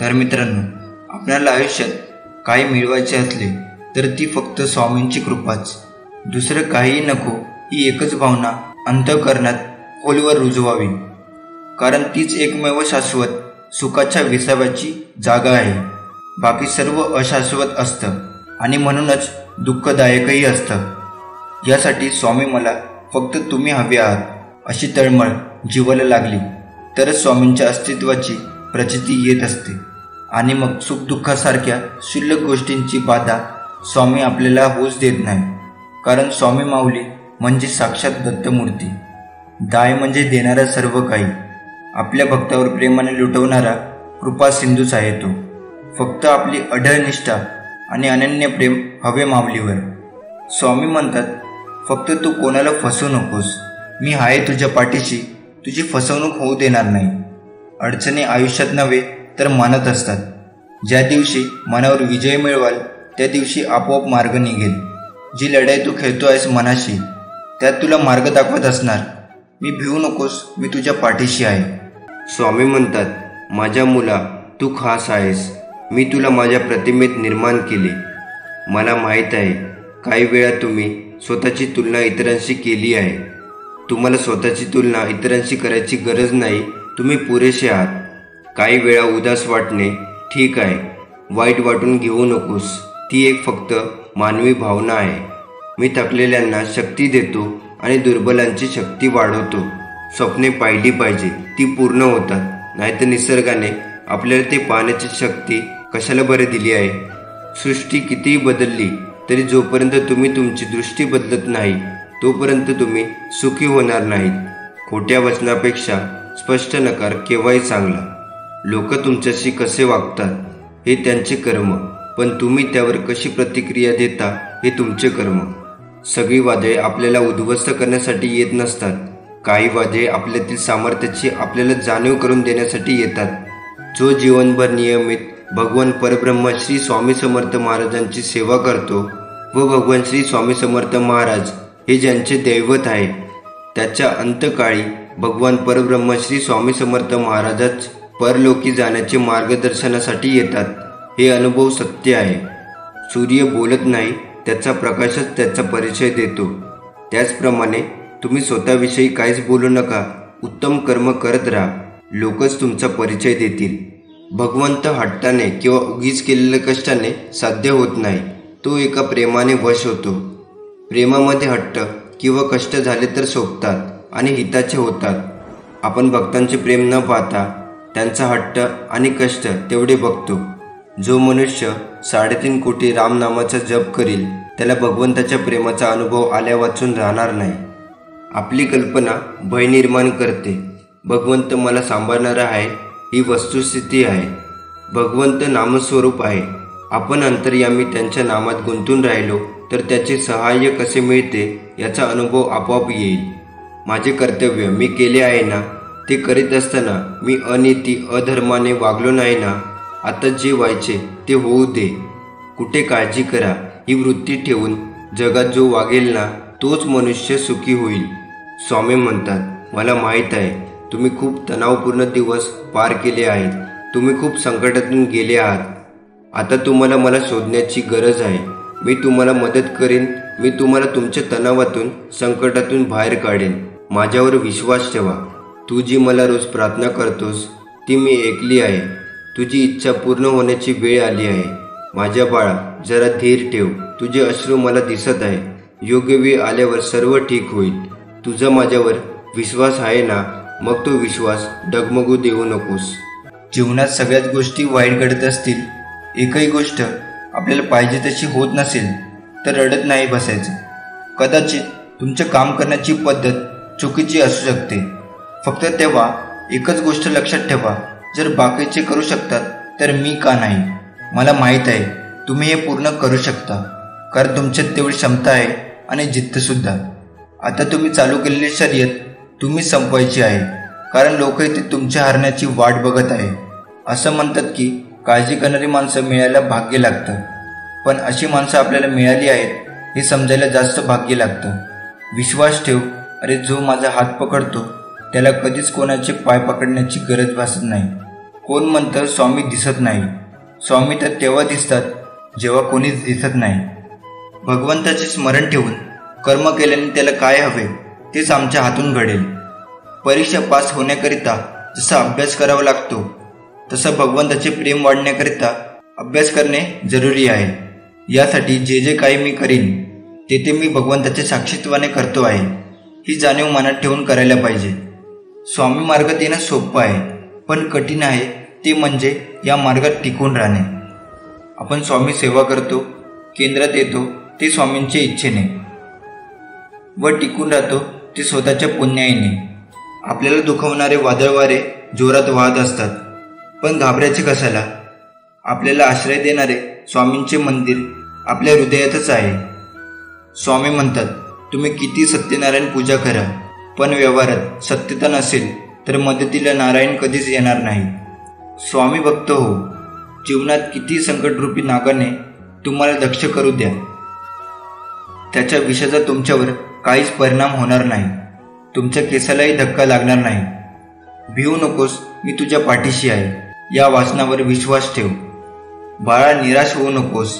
तर मित्रांनो, आपल्याला आयुष्यात काही मिळवायचे असले तर ती फक्त स्वामींची कृपाच. दुसरं काहीही नको, ही एकच भावना अंतःकरणात खोलवर रुजवावी. कारण तीच एकमेव शाश्वत सुखाच्या विसाव्याची जागा आहे. बाकी सर्व अशाश्वत असतं आणि म्हणूनच दुःखदायकही असतं. यासाठी स्वामी मला फक्त तुम्ही हवे आहात अशी तळमळ जीवाला लागली तरच स्वामींच्या अस्तित्वाची प्रचिती येत असते. आणि मग सुखदुःखासारख्या क्षुल्लक गोष्टींची बाधा स्वामी आपल्याला होऊच देत नाही. कारण स्वामी माऊली म्हणजे साक्षात दत्तमूर्ती. दाय म्हणजे देणारा सर्व काही. आपल्या भक्तावर प्रेमाने लुटवणारा कृपा सिंधूच आहे तो. फक्त आपली अढळ निष्ठा आणि अनन्य प्रेम हवे माऊलीवर. स्वामी म्हणतात, फक्त तू कोणाला फसवू नकोस. मी आहे तुझ्या पाठीशी, तुझी फसवणूक होऊ देणार नाही. अडचणी आयुष्यात नव्हे तर मनात असतात. ज्या दिवशी मनावर विजय मिळवाल त्या दिवशी आपोआप मार्ग निघेल. जी लढाई तू खेळतो आहेस मनाशी, त्यात तुला मार्ग दाखवत असणार. मी भिवू नकोस, मी तुझ्या पाठीशी आहे. स्वामी म्हणतात, माझ्या मुला तू खास आहेस. मी तुला माझ्या प्रतिमेत निर्माण केले. मला माहीत आहे काही वेळा तुम्ही स्वतःची तुलना इतरांशी केली आहे. तुम्हाला स्वतःची तुलना इतरांशी करायची गरज नाही. तुम्ही पुरेसे आहात. काही वेळा उदास वाटणे ठीक आहे. वाईट वाटून घेऊ नकोस. ती एक फक्त मानवी भावना आहे. मी थकलेल्यांना शक्ती देतो आणि दुर्बलांची शक्ती वाढवतो. स्वप्ने पाहिली पाहिजे, ती पूर्ण होतात. नाहीतर निसर्गाने आपल्याला ते पाहण्याची शक्ती कशाला बरे दिली आहे. सृष्टी कितीही बदलली तरी जोपर्यंत तुम्ही तुमची दृष्टी बदलत नाही तोपर्यंत तुम्ही सुखी होणार नाहीत. खोट्या वचनापेक्षा स्पष्ट नकार केव्हाही चांगला. लोक तुमच्याशी कसे वागतात हे त्यांचे कर्म, पण तुम्ही त्यावर कशी प्रतिक्रिया देता हे तुमचे कर्म. सगळी वादळे आपल्याला उद्ध्वस्त करण्यासाठी येत नसतात. काही वादळे आपल्यातील सामर्थ्याची आपल्याला जाणीव करून देण्यासाठी येतात. जो जीवनभर नियमित भगवान परब्रह्म श्री स्वामी समर्थ महाराजांची सेवा करतो व भगवान श्री स्वामी समर्थ महाराज हे ज्यांचे दैवत आहे, त्याच्या अंतकाळी भगवान परब्रह्म श्री स्वामी समर्थ महाराजच परलोकी जाण्याचे मार्गदर्शनासाठी येतात. हे अनुभव सत्य आहे. सूर्य बोलत नाही, त्याचा प्रकाशच त्याचा परिचय देतो. त्याचप्रमाणे तुम्ही स्वतःविषयी काहीच बोलू नका. उत्तम कर्म करत राहा. लोकच तुमचा परिचय देतील. भगवंत हट्टाने किंवा उगीच केलेल्या कष्टाने साध्य होत नाही. तो एका प्रेमाने वश होतो. प्रेमामध्ये हट्ट किंवा कष्ट झाले तर सोपतात आणि हिताचे होतात. आपण भक्तांचे प्रेम न पाहता त्यांचा हट्ट आणि कष्ट तेवढे बघतो. जो मनुष्य 3.5 कोटी रामनामाचा जप करील त्याला भगवंताच्या प्रेमाचा अनुभव आल्या वाचून राहणार नाही. आपली कल्पना भय निर्माण करते. भगवंत मला सांभाळणारा आहे ही वस्तुस्थिती आहे. भगवंत नामस्वरूप आहे. आपण अंतर्यामी त्यांच्या नामात गुंतून राहिलो तर त्याचे सहाय्य कसे मिळते याचा अनुभव आपोआप येईल. माझे कर्तव्य मी केले आहे ना, ते करीत असताना मी अनीती अधर्माने वागलो नाही ना. आता जे व्हायचे ते होऊ दे. कुठे काळजी करा ही वृत्ती ठेवून जगात जो वागेल ना तोच मनुष्य सुखी होईल. स्वामी म्हणतात, मला माहीत आहे तुम्ही खूप तणावपूर्ण दिवस पार केले आहेत. तुम्ही खूप संकटातून गेले आहात. आता तुम्हाला मला शोधण्याची गरज आहे. मी तुम्हाला मदत करेन. मी तुम्हाला तुमच्या तणावातून संकटातून बाहेर काढेन. माझ्यावर विश्वास ठेवा. तू जी मला रोज प्रार्थना करतोस ती मी ऐकली आहे. तुझी इच्छा पूर्ण होण्याची वेळ आली आहे. माझ्या बाळा, जरा धीर ठेव. तुझे अश्रू मला दिसत आहे. योग्य वेळ आल्यावर सर्व ठीक होईल. तुझा माझ्यावर विश्वास आहे ना, मग तो विश्वास डगमगू देऊ नकोस. जीवनात सगळ्याच गोष्टी वाईट घडत असतील, एकही गोष्ट आपल्याला पाहिजे तशी होत नसेल तर रडत नाही बसायचं. कदाचित तुमचं काम करण्याची पद्धत चुकीची असू शकते. फक्त तेव्हा एकच गोष्ट लक्षात ठेवा, जर बाकीचे करू शकतात तर मी का नाही. मला माहीत आहे तुम्ही हे पूर्ण करू शकता, कारण तुमच्यात तेवढी क्षमता आहे आणि जिद्दसुद्धा. आता तुम्ही चालू केलेली शर्यत तुम्ही संपवायची आहे, कारण लोक इथे तुमच्या हरण्याची वाट बघत आहे. असं म्हणतात की काळजी करणारी माणसं मिळायला भाग्य लागतं, पण अशी माणसं आपल्याला मिळाली आहेत हे समजायला जास्त भाग्य लागतं. विश्वास ठेव. अरे, जो माझा हात पकडतो त्याला कधीच कोणाचे पाय पकडण्याची गरज भासत नाही. कोण म्हणतं स्वामी दिसत नाही. स्वामी तर तेव्हा दिसतात जेव्हा कोणीच दिसत नाही. भगवंताचे स्मरण ठेवून कर्म केल्याने त्याला काय हवे तेच आमच्या हातून घडेल. परीक्षा पास होण्याकरिता जसा अभ्यास करावा लागतो तसा भगवंताचे प्रेम वाढण्याकरिता अभ्यास करणे जरुरी आहे. यासाठी जे जे काही मी करीन ते मी भगवंताच्या साक्षीत्वाने करतो आहे ही जाणीव मनात ठेवून करायला पाहिजे. स्वामी मार्गात येणं सोपं आहे, पण कठीण आहे ते म्हणजे या मार्गात टिकून राहणे. आपण स्वामी सेवा करतो, केंद्रात येतो ते स्वामींच्या इच्छेने व टिकून राहतो ते स्वतःच्या पुण्याईने. आपल्याला दुखवणारे वादळवारे जोरात वाहत असतात, पण घाबरायचे कशाला. आपल्याला आश्रय देणारे स्वामींचे मंदिर आपल्या हृदयातच आहे. स्वामी म्हणतात, तुम्ही किती सत्यनारायण पूजा करा, पण व्यवहारात सत्यता नसेल तर मदतीला नारायण कधीच येणार नाही. स्वामी भक्त हो. जीवनात किती संकटरूपी नागाने तुम्हाला दक्ष करू द्या, त्याच्या विषाचा तुमच्यावर काहीच परिणाम होणार नाही. तुमच्या केसालाही धक्का लागणार नाही. भिवू नकोस, मी तुझ्या पाठीशी आहे. या वाचनावर विश्वास ठेव. बाळा, निराश होऊ नकोस.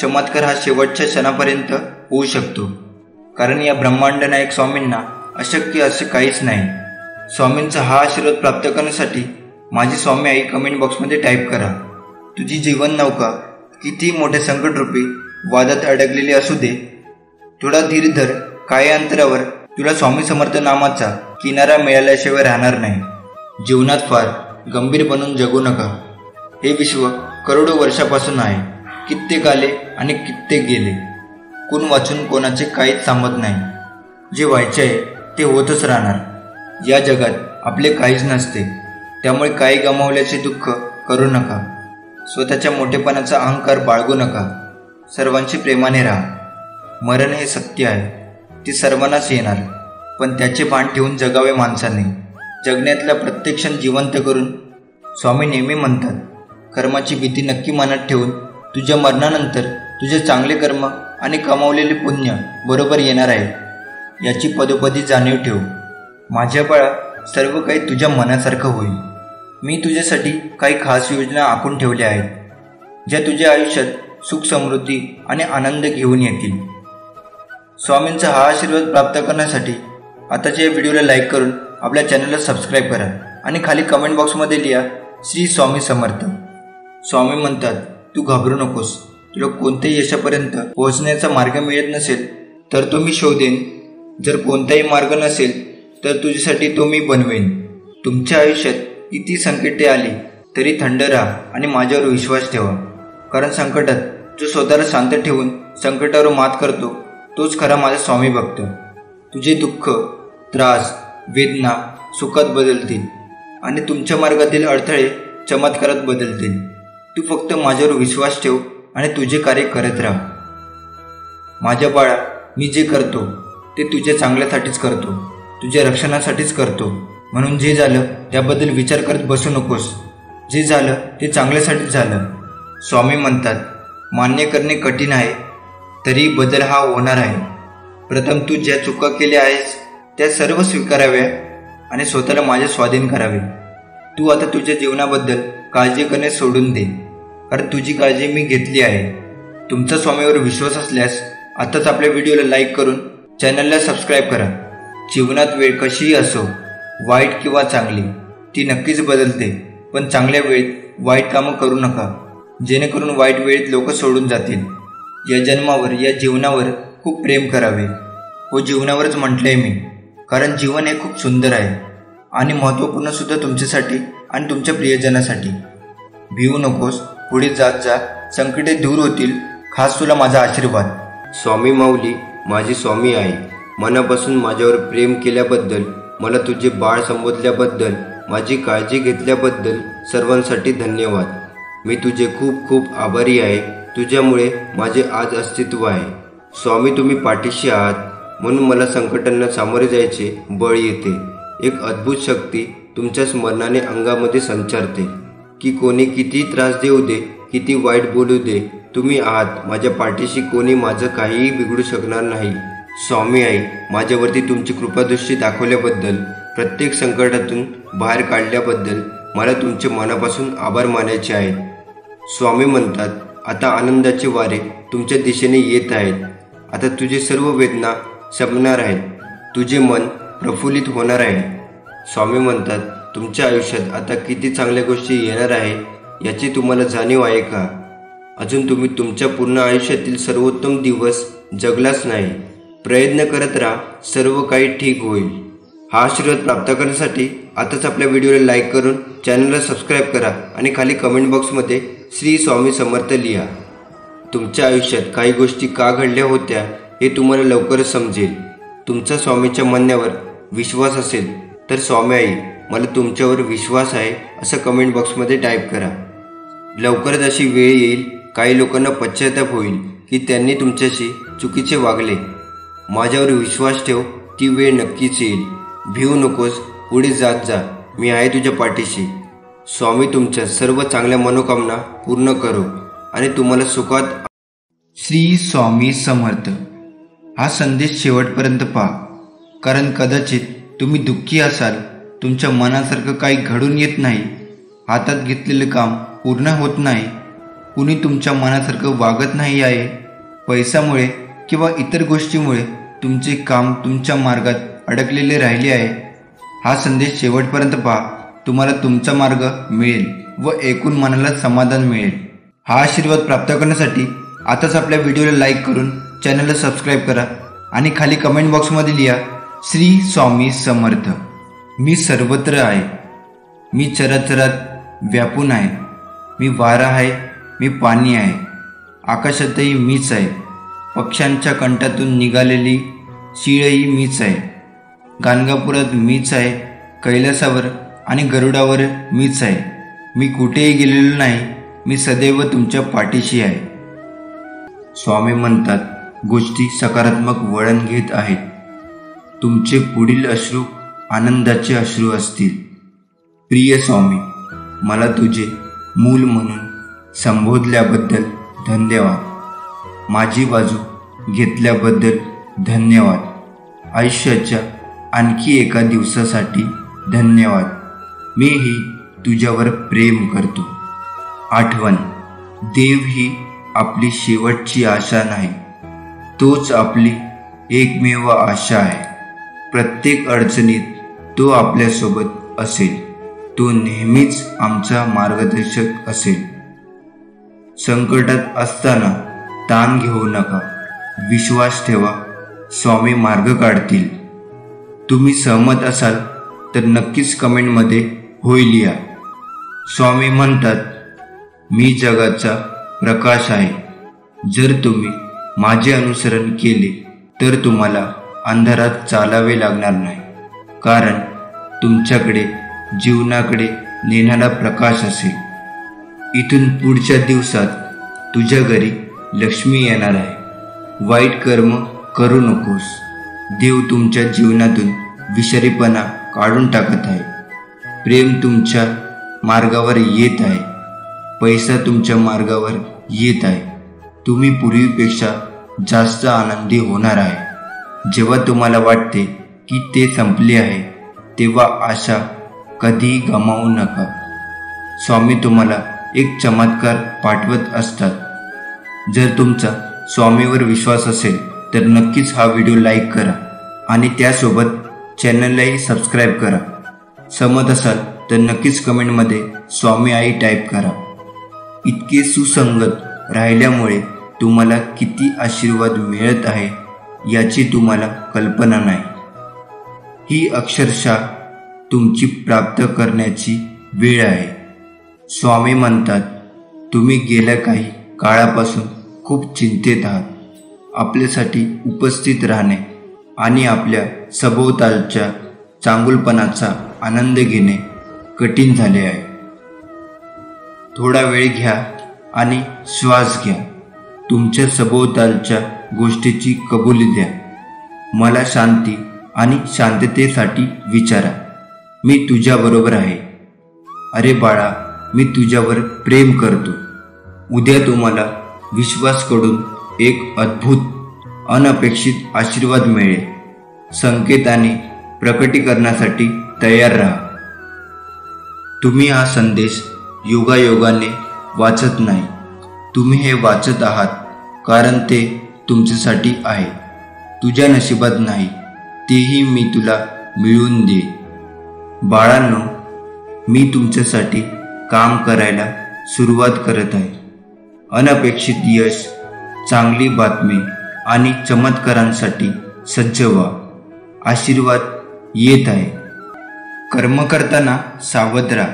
चमत्कार हा शेवटच्या क्षणापर्यंत होऊ शकतो, कारण या ब्रह्मांड नायक स्वामींना अशक्य असे काहीच नाही. स्वामींचा हा आशीर्वाद प्राप्त करण्यासाठी माझी स्वामी आई कमेंट बॉक्समध्ये टाईप करा. तुझी जीवन नौका किती मोठे संकटरूपी वादात अडकलेली असू दे, थोडा धीर धर. काही अंतरावर तुला स्वामी समर्थ नामाचा किनारा मिळाल्याशिवाय राहणार नाही. जीवनात फार गंभीर बनून जगू नका. हे विश्व करोडो वर्षापासून आहे. कित्येक आले आणि कित्येक गेले. कोण वाचून कोणाचे काहीच सांगत नाही. जे व्हायचे आहे ते होतच राहणार. या जगात आपले काहीच नसते, त्यामुळे काही गमावल्याचे दुःख करू नका. स्वतःच्या मोठेपणाचा अहंकार बाळगू नका. सर्वांशी प्रेमाने राहा. मरण हे सत्य आहे, ते सर्वांनाच येणार, पण त्याचे भान ठेवून जगावे माणसाने. जगण्यातला प्रत्येक क्षण जिवंत करून. स्वामी नेहमी म्हणतात, कर्माची भीती नक्की मनात ठेवून तुझ्या मरणानंतर तुझे चांगले कर्म आणि कमावलेले पुण्य बरोबर येणार आहे, याची पदोपदी जाणीव ठेव. माझ्या बाळा, सर्व काही तुझ्या मनासारखं होईल. मी तुझ्यासाठी काही खास योजना आखून ठेवल्या आहेत, ज्या तुझ्या आयुष्यात सुख, समृद्धी आणि आनंद घेऊन येतील. स्वामींचा हा आशीर्वाद प्राप्त करण्यासाठी आताच्या या व्हिडिओला लाईक करून आपल्या चॅनलला सबस्क्राईब करा आणि खाली कमेंट बॉक्समध्ये लिहा श्री स्वामी समर्थ. स्वामी म्हणतात, तू घाबरू नकोस. तुला कोणत्याही यशापर्यंत पोहोचण्याचा मार्ग मिळत नसेल तर तो मी शोधेन. जर कोणताही मार्ग नसेल तर तुझ्यासाठी तो मी बनवेन. तुमच्या आयुष्यात किती संकटे आली तरी थंड राहा आणि माझ्यावर विश्वास ठेवा. कारण संकटात जो स्वतःला शांत ठेवून संकटावर मात करतो तोच खरा माझा स्वामी भक्त. तुझे दुःख, त्रास, वेदना सुखात बदलतील आणि तुमच्या मार्गातील अडथळे चमत्कारात बदलतील. तू फक्त माझ्यावर विश्वास ठेव आणि तुझे कार्य करत राहा. माझ्या बाळा, मी जे करतो ते तुझ्या चांगल्यासाठीच करतो, तुझ्या रक्षणासाठीच करतो. म्हणून जे झालं त्याबद्दल विचार करत बसू नकोस. जे झालं ते चांगल्यासाठीच झालं. स्वामी म्हणतात, मान्य करणे कठीण आहे, तरी बदल हा होणार आहे. प्रथम तू ज्या चुका केल्या आहेस त्या सर्व स्वीकाराव्या आणि स्वतःला माझ्या स्वाधीन करावे. तू आता तुझ्या जीवनाबद्दल काळजी करणे सोडून दे, कारण तुझी काळजी मी घेतली आहे. तुमचा स्वामीवर विश्वास असल्यास आताच आपल्या व्हिडिओला लाईक करून चॅनलला सबस्क्राईब करा. जीवनात वेळ कशीही असो, वाईट किंवा चांगली, ती नक्कीच बदलते. पण चांगल्या वेळेत वाईट कामं करू नका, जेणेकरून वाईट वेळेत लोक सोडून जातील. या जन्मावर, या जीवनावर खूप प्रेम करावे. हो, जीवनावरच म्हटलंय मी, कारण जीवन हे खूप सुंदर आहे आणि महत्त्वपूर्ण सुद्धा तुमच्यासाठी आणि तुमच्या प्रियजनासाठी. भिवू नकोस, पुढे जात जा, संकटे दूर होतील. खास तुला माझा आशीर्वाद. स्वामी माऊली माझी स्वामी आहे. मनापासून माझ्यावर प्रेम केल्याबद्दल, मला तुझे बाळ संबोधल्याबद्दल, माझी काळजी घेतल्याबद्दल सर्वांसाठी धन्यवाद. मी तुझे खूप खूप आभारी आहे. तुझ्यामुळे माझे आज अस्तित्व आहे. स्वामी, तुम्ही पाठीशी आहात म्हणून मला संकटांना सामोरे जायचे बळ येते. एक अद्भुत शक्ती तुमच्या स्मरणाने अंगामध्ये संचारते की कोणी किती त्रास देऊ दे, किती वाईट बोलू दे, तुम्ही आहात माझ्या पाठीशी. कोणी माझं काहीही बिघडू शकणार नाही. स्वामी आई, माझ्यावरती तुमची कृपादृष्टी दाखवल्याबद्दल, प्रत्येक संकटातून बाहेर काढल्याबद्दल मला तुमचे मनापासून आभार मानायचे आहेत. स्वामी म्हणतात, आता आनंदाचे वारे तुमच्या दिशेने येत आहेत. आता तुझे सर्व वेदना संपणार आहेत. तुझे मन प्रफुल्लित होणार आहे. स्वामी म्हणतात, तुमच्या आयुष्यात आता किती चांगल्या गोष्टी येणार आहे याची तुम्हाला जाणीव आहे का? अजून तुम्ही तुमच्या पूर्ण आयुष्यातील सर्वोत्तम दिवस जगलाच नाही. प्रयत्न करत राहा, सर्व काही ठीक होईल. हा आशीर्वाद प्राप्त करण्यासाठी आताच आपल्या व्हिडिओला लाईक करून चॅनलला सबस्क्राईब करा आणि खाली कमेंट बॉक्समध्ये श्री स्वामी समर्थ लिहा. तुमच्या आयुष्यात काही गोष्टी का घडल्या होत्या हे तुम्हाला लवकरच समजेल. तुमचा स्वामीच्या म्हणण्यावर विश्वास असेल तर स्वामी आई, मला तुमच्यावर विश्वास आहे असं कमेंट बॉक्समध्ये टाईप करा. लवकरच अशी वेळ येईल, काही लोकांना पश्चाताप होईल की त्यांनी तुमच्याशी चुकीचे वागले. माझ्यावर विश्वास ठेव, ती वेळ नक्कीच येईल. भिवू नकोस, पुढे जात जा, मी आहे तुझ्या पाठीशी. स्वामी तुमच्या सर्व चांगल्या मनोकामना पूर्ण करो आणि तुम्हाला सुखात. श्री स्वामी समर्थ. हा संदेश शेवटपर्यंत पहा, कारण कदाचित तुम्ही दुःखी असाल, तुमच्या मनासारखं काही घडून येत नाही, हातात घेतलेलं काम पूर्ण होत नाही, कुणी तुमच्या मनासारखं वागत नाही आहे. पैशामुळे किंवा इतर गोष्टीमुळे तुमचे काम तुमच्या मार्गात अडकलेले राहिले आहे. हा संदेश शेवटपर्यंत पहा, तुम्हाला तुमचा मार्ग मिळेल व एकूण मनाला समाधान मिळेल. हा आशीर्वाद प्राप्त करण्यासाठी आताच आपल्या व्हिडिओला लाईक करून चॅनलला सबस्क्राईब करा आणि खाली कमेंट बॉक्समध्ये लिहा, श्री स्वामी समर्थ. मी सर्वत्र आहे. मी चराचरात व्यापून आहे. मी वारा आहे, मी पाणी आहे. आकाशातही मीच आहे. पक्ष्यांच्या कंठातून निघालेली शिळही मीच आहे. गाणगापुरात मीच आहे. कैलासावर आणि गरुडावर मीच आहे. मी कुठेही गेलेलो नाही. मी सदैव तुमच्या पाठीशी आहे. स्वामी म्हणतात, गोष्टी सकारात्मक वळण घेत आहेत. तुमचे पुढील अश्रू आनंदाचे अश्रू असतील. प्रिय स्वामी, मला तुझे मूल म्हणून संबोधल्याबद्दल धन्यवाद. माझी बाजू घेतल्याबद्दल धन्यवाद. आयुष्याच्या आणखी एका दिवसासाठी धन्यवाद. मीही तुझ्यावर प्रेम करतो. आठवण, देव ही आपली शेवटची आशा नाही, तोच आपली एकमेव आशा आहे. प्रत्येक अडचणीत तो आपल्यासोबत असेल. तो नेहमीच आमचा मार्गदर्शक असेल. संकटात असताना ताण घेऊ नका. विश्वास ठेवा. स्वामी मार्ग काढतील. तुम्ही सहमत असाल तर नक्कीच कमेंटमध्ये होय लिहा. स्वामी म्हणतात, मी जगाचा प्रकाश आहे. जर तुम्ही माझे अनुसरण केले तर तुम्हाला अंधारात चालावे लागणार नाही, कारण तुमच्याकडे जीवनाकडे नेणारा प्रकाश असेल. इथून पुढच्या दिवसात तुझ्या घरी लक्ष्मी येणार आहे. वाईट कर्म करू नकोस. देव तुमच्या जीवनातून विषारीपणा काढून टाकत आहे. प्रेम तुमच्या मार्गावर येत आहे. पैसा तुमच्या मार्गावर येत आहे. तुम्ही पूर्वीपेक्षा जास्त आनंदी होणार आहे. जेव्हा तुम्हाला वाटते की ते संपले आहे, तेव्हा आशा कधीही गमावू नका. स्वामी तुम्हाला एक चमत्कार पाठवत असतात. जर तुमचा स्वामीवर विश्वास असेल तर नक्कीच हा व्हिडिओ लाईक करा आणि त्यासोबत चॅनललाही सबस्क्राईब करा. सहमत असाल तर नक्कीच कमेंटमध्ये स्वामी आई टाईप करा. इतके सुसंगत राहिल्यामुळे तुम्हाला किती आशीर्वाद मिळत आहे याची तुम्हाला कल्पना नाही. ही अक्षरशः तुमची प्राप्त करण्याची वेळ आहे. स्वामी म्हणतात, तुम्ही गेल्या काही काळापासून खूप चिंतेत आहात. आपल्यासाठी उपस्थित राहणे आणि आपल्या सभोवतालच्या चांगुलपणाचा आनंद घेणे कठीण झाले आहे. थोडा वेळ घ्या आणि श्वास घ्या. तुमच्या सभोवतालच्या गोष्टीची कबुली द्या. मला शांती आणि शांततेसाठी विचारा. मी तुझ्याबरोबर आहे. अरे बाळा, मी तुझ्यावर प्रेम करतो. उद्या तुम्हाला विश्वासकडून एक अद्भुत अनपेक्षित आशीर्वाद मिळेल. संकेताने प्रकटीकरणासाठी तयार राहा. तुम्ही हा संदेश योगायोगाने वाचत नाही. तुम्ही हे वाचत आहात कारण ते तुमच्यासाठी आहे. तुझ्या नशिबात नाही तेही मी तुला मिळवून दे. बाळांनो, मी तुमच्यासाठी काम करायला सुरुवात करत आहे. अनपेक्षित यश, चांगली बातमी आणि चमत्कारांसाठी सज्ज व्हा. आशीर्वाद येत आहे. कर्म करताना सावध राहा,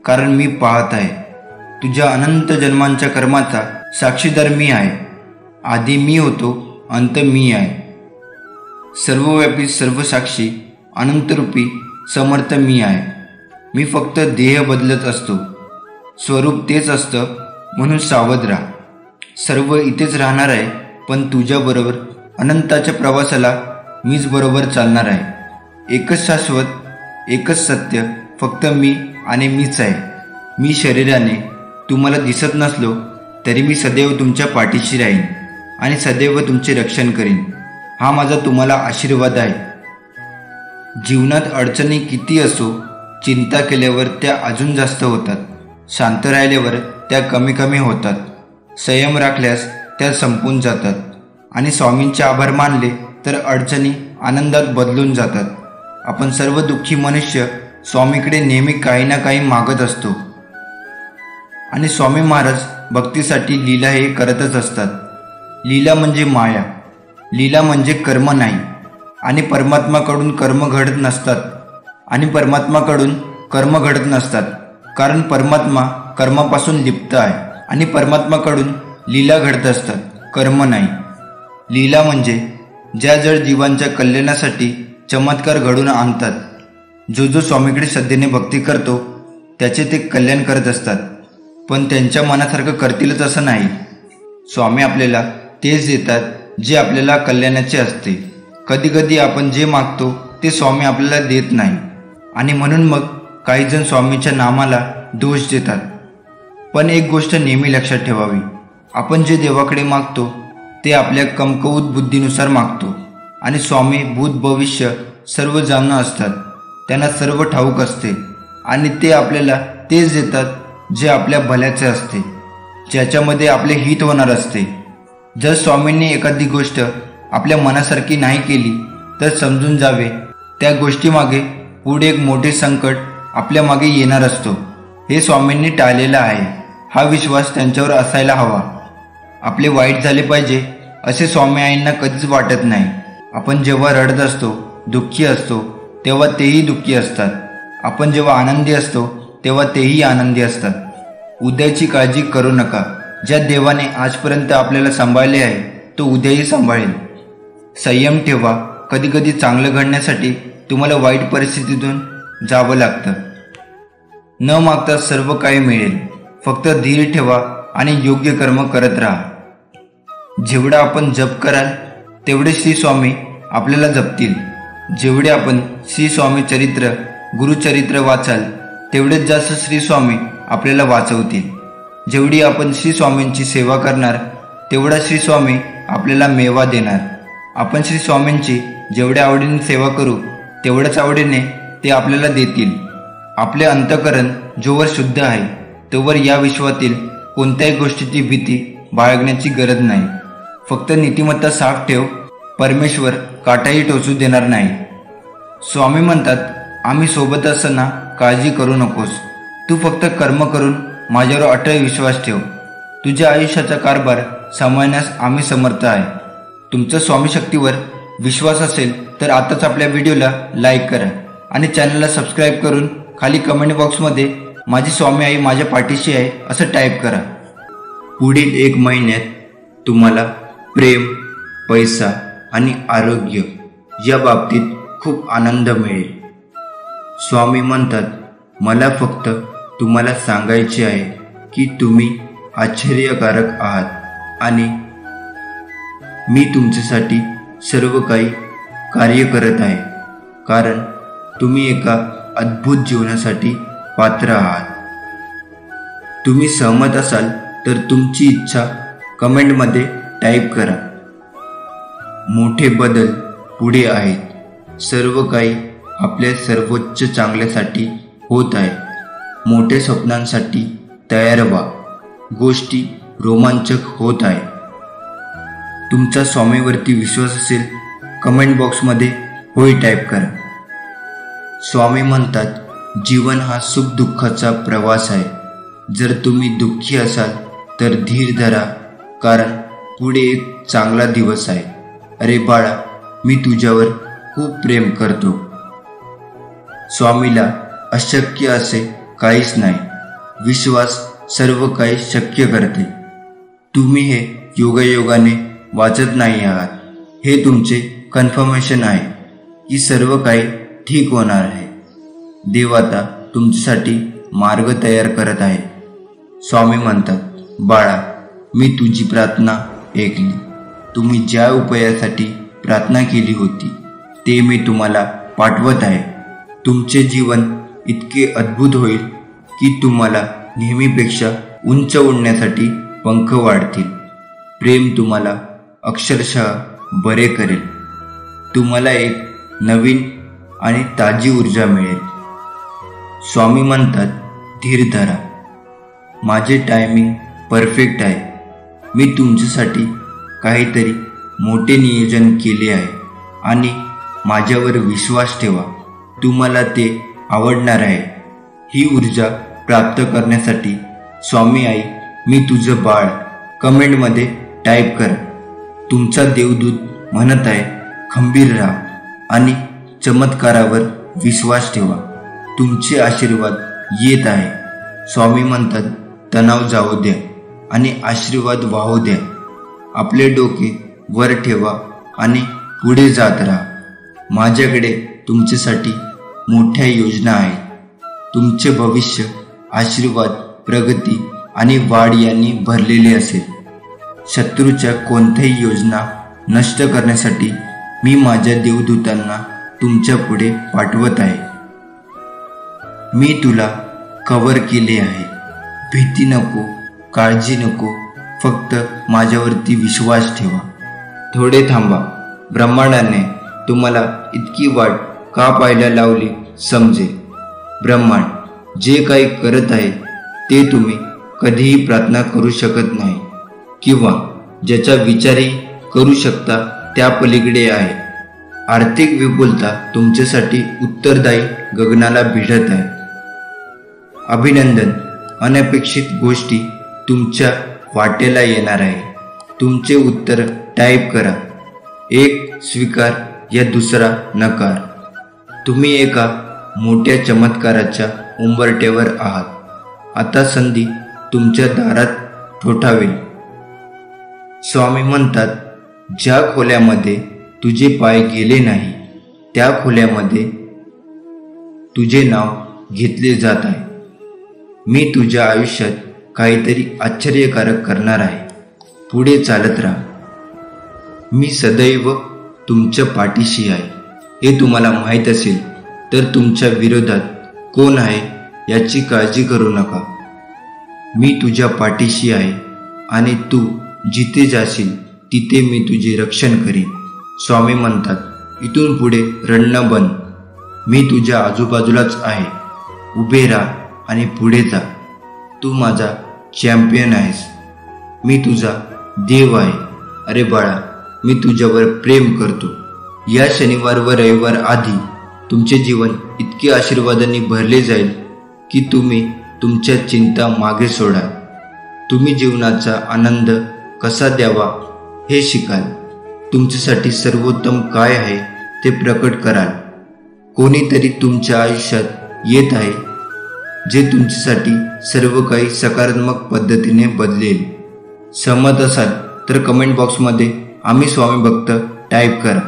कारण मी पाहत आहे. तुझ्या अनंत जन्मांच्या कर्माचा साक्षीदार मी आहे. आधी मी होतो, अंत मी आहे. सर्वव्यापी, सर्वसाक्षी, अनंतरूपी, समर्थ मी आहे. मी फक्त देह बदलत असतो. स्वरूप तेच असतं, म्हणून सावध राहा. सर्व इथेच राहणार आहे, पण तुझ्याबरोबर अनंताच्या प्रवासाला मीच बरोबर चालणार आहे. एकच शाश्वत, एकच सत्य, फक्त मी आणि मीच आहे. मी शरीराने तुम्हाला दिसत नसलो तरी मी सदैव तुमच्या पाठीशी राहीन आणि सदैव तुमचे रक्षण करीन. हा माझा तुम्हाला आशीर्वाद आहे. जीवनात अडचणी किती असो, चिंता केल्यावर त्या अजून जास्त होतात. शांत राहिल्यावर त्या कमी कमी होतात. संयम राखल्यास त्या संपून जातात. आणि स्वामींचे आभार मानले तर अडचणी आनंदात बदलून जातात. आपण सर्व दुःखी मनुष्य स्वामीकडे नेहमी काही ना काही मागत असतो. आणि स्वामी महाराज भक्तीसाठी लीला हे करतच असतात. लीला म्हणजे माया, लीला म्हणजे कर्म नाही. आणि परमात्माकडून कर्म घडत नसतात. कारण परमात्मा कर्मापासून लिप्त आहे. आणि परमात्माकडून लीला घडत असतात, कर्म नाही. लीला म्हणजे ज्या जड जीवांच्या कल्याणासाठी चमत्कार घडून आणतात. जो स्वामीकडे श्रद्धेने भक्ती करतो त्याचे ते कल्याण करत असतात. पण त्यांच्या मनासारखं करतीलच असं नाही. स्वामी आपल्याला तेच देतात जे आपल्याला कल्याणाचे असते. कधी कधी आपण जे मागतो ते स्वामी आपल्याला देत नाही. आणि म्हणून मग काही जण स्वामीच्या नामाला दोष देतात. पण एक गोष्ट नेहमी लक्षात ठेवावी, आपण जे देवाकडे मागतो ते आपल्या कमकुवत बुद्धीनुसार मागतो. आणि स्वामी भूत भविष्य सर्व जाणून असतात. त्यांना सर्व ठाऊक असते. आणि ते आपल्याला तेच देतात जे आपल्या भल्याचे असते, ज्याच्यामध्ये आपले हित होणार असते. जर स्वामींनी एखादी गोष्ट आपल्या मनासारखी नाही केली तर समजून जावे त्या गोष्टीमागे पुढे एक मोठे संकट आपल्या मागे येणार असतो. हे स्वामींनी टाळलेलं आहे. हा विश्वास त्यांच्यावर असायला हवा. आपले वाईट झाले पाहिजे असे स्वामी आईंना कधीच वाटत नाही. आपण जेव्हा रडत असतो, दुःखी असतो, तेव्हा तेही दुःखी असतात. आपण जेव्हा आनंदी असतो तेव्हा तेही आनंदी असतात. उद्याची काळजी करू नका. ज्या देवाने आजपर्यंत आपल्याला सांभाळले आहे तो उद्याही सांभाळेल. संयम ठेवा. कधी कधी चांगलं घडण्यासाठी तुम्हाला वाईट परिस्थितीतून जावं लागतं. न मागता सर्व काही मिळेल. फक्त धीर ठेवा आणि योग्य कर्म करत राहा. जेवढा आपण जप कराल तेवढे श्री स्वामी आपल्याला जपतील. जेवढे आपण श्री स्वामी चरित्र, गुरुचरित्र वाचाल तेवढेच जास्त श्री स्वामी आपल्याला वाचवतील. जेवढी आपण श्री स्वामींची सेवा करणार तेवढा श्री स्वामी आपल्याला मेवा देणार. आपण श्री स्वामींची जेवढ्या आवडीने सेवा करू तेवढ्याच आवडीने ते आपल्याला देतील. आपले अंतःकरण जोवर शुद्ध आहे तोवर या विश्वातील कोणत्याही गोष्टीची भीती बाळगण्याची गरज नाही. फक्त नीतिमत्ता साफ ठेव. परमेश्वर काटाही टोचू देणार नाही. स्वामी म्हणतात, आम्ही सोबत असताना काळजी करू नकोस. तू फक्त कर्म करून माझ्यावर अटळ विश्वास ठेव. तुझ्या आयुष्याचा कारभार सांभाळण्यास आम्ही समर्थ आहे. तुमचा स्वामी शक्तीवर विश्वास असेल तर आताच आपल्या व्हिडिओला लाईक करा आणि चॅनलला सबस्क्राईब करून खाली कमेंट बॉक्समध्ये माझी स्वामी आई माझ्या पाठीशी आहे असं टाईप करा. पुढील 1 महिन्यात तुम्हाला प्रेम, पैसा आणि आरोग्य या बाबतीत खूप आनंद मिळेल. स्वामी म्हणतात, मला फक्त तुम्हाला सांगायचे आहे की तुम्ही आश्चर्यकारक आहात आणि मी तुमच्यासाठी सर्व काही कार्य करत आहे, कारण तुम्ही एका अद्भुत जीवनासाठी पात्र आहात. तुम्ही सहमत असाल तर तुमची इच्छा कमेंटमध्ये टाईप करा. मोठे बदल पुढे आहेत. सर्व काही आपल्या सर्वोच्च चांगल्यासाठी होत आहे. मोठ्या स्वप्नांसाठी तयार व्हा. गोष्टी रोमांचक होत आहे. तुमचा स्वामीवरती विश्वास असेल कमेंट बॉक्समध्ये होय टाईप करा. स्वामी म्हणतात, जीवन हा सुख दुःखाचा प्रवास आहे. जर तुम्ही दुःखी असाल तर धीर धरा, कारण पुढे एक चांगला दिवस आहे. अरे बाळा, मी तुझ्यावर खूप प्रेम करतो. स्वामीला अशक्य असे काहीच नाही. विश्वास सर्व काही शक्य करते. तुम्ही हे योगायोगाने वाचत नाही आहात. हे तुमचे कन्फर्मेशन आहे की सर्व काही ठीक होणार आहे. देव आता तुमच्यासाठी मार्ग तयार करत आहे. स्वामी म्हणतात, बाळा, मी तुझी प्रार्थना ऐकली. तुम्ही ज्या उपायासाठी प्रार्थना केली होती ते मी तुम्हाला पाठवत आहे. तुमचे जीवन इतके अद्भुत होईल की तुम्हाला नेहमीपेक्षा उंच उडण्यासाठी पंख वाढतील. प्रेम तुम्हाला अक्षरशः बरे करेल. तुम्हाला एक नवीन आणि ताजी ऊर्जा मिळेल. स्वामी म्हणतात, धीर धरा. माझे टायमिंग परफेक्ट आहे. मी तुमच्यासाठी काहीतरी मोठे नियोजन केले आहे आणि माझ्यावर विश्वास ठेवा. तुम्हाला ते आवडणार आहे. ही ऊर्जा प्राप्त करण्यासाठी स्वामी आई, मी तुझं बाळ कमेंटमध्ये टाईप करा. तुमचा देवदूत म्हणत आहे, खंबीर राहा आणि चमत्कारावर विश्वास ठेवा. तुमचे आशीर्वाद येत आहे. स्वामी म्हणतात, तणाव जाऊ द्या आणि आशीर्वाद वाहू द्या. आपले डोके वर ठेवा आणि पुढे जात राहा. माझ्याकडे तुमच्यासाठी मोठ्या योजना आहेत. तुमचे भविष्य आशीर्वाद, प्रगती आणि वाढ यांनी भरलेले असेल. शत्रूच्या कोणत्याही योजना नष्ट करण्यासाठी मी माझ्या देवदूतांना तुमच्या पुढे पाठवत आहे. मी तुला कव्हर केले आहे. भीती नको, काळजी नको, फक्त माझ्यावरती विश्वास ठेवा. थोडे थांबा. ब्रह्मांडाने तुम्हाला इतकी वाट का पाहायला लावली समजेल. ब्रह्मांड जे काही करत आहे ते तुम्ही कधीही प्रार्थना करू शकत नाही किंवा ज्याचा विचारही करू शकता त्या पलीकडे आहे. आर्थिक विपुलता तुमच्यासाठी उत्तरदायी गगनाला भिडत आहे. अभिनंदन. अनपेक्षित गोष्टी तुमच्या वाटेला येणार आहे. तुमचे उत्तर टाईप करा. एक स्वीकार या दुसरा नकार. तुम्ही एका मोठ्या चमत्काराच्या उंबरठ्यावर आहात. आता संधी तुमच्या दारात ठोठावेल. स्वामी म्हणतात, ज्या खोल्यामध्ये तुझे पाय गेले नाही त्या खोल्यामध्ये तुझे नाव घेतले जात आहे. मी तुझ्या आयुष्यात काहीतरी आश्चर्यकारक करणार आहे. पुढे चालत राहा. मी सदैव तुमच्या पाठीशी आहे. हे तुम्हाला माहीत असेल तर तुमच्या विरोधात कोण आहे याची काळजी करू नका. मी तुझ्या पाठीशी आहे आणि तू जिथे जाशील तिथे मी तुझे रक्षण करीन. स्वामी म्हणतात, इथून पुढे रडणं बंद. मी तुझ्या आजूबाजूलाच आहे. उभे राहा आणि पुढे जा. तू माझा चॅम्पियन आहेस. मी तुझा देव आहे. अरे बाळा, मी तुझ्यावर प्रेम करतो. या शनिवार व रविवार आधी तुमचे जीवन इतके आशीर्वादांनी भरले जाईल की तुम्ही तुमच्या चिंता मागे सोडाल. तुम्ही जीवनाचा आनंद कसा द्यावा हे शिकाल. तुमच्यासाठी सर्वोत्तम काय आहे ते प्रकट कराल. कोणीतरी तुमच्या आयुष्यात येत आहे जे तुमच्यासाठी सर्व काही सकारात्मक पद्धतीने बदलेल. सहमत असाल तर कमेंट बॉक्समध्ये आम्ही स्वामी भक्त टाईप करा.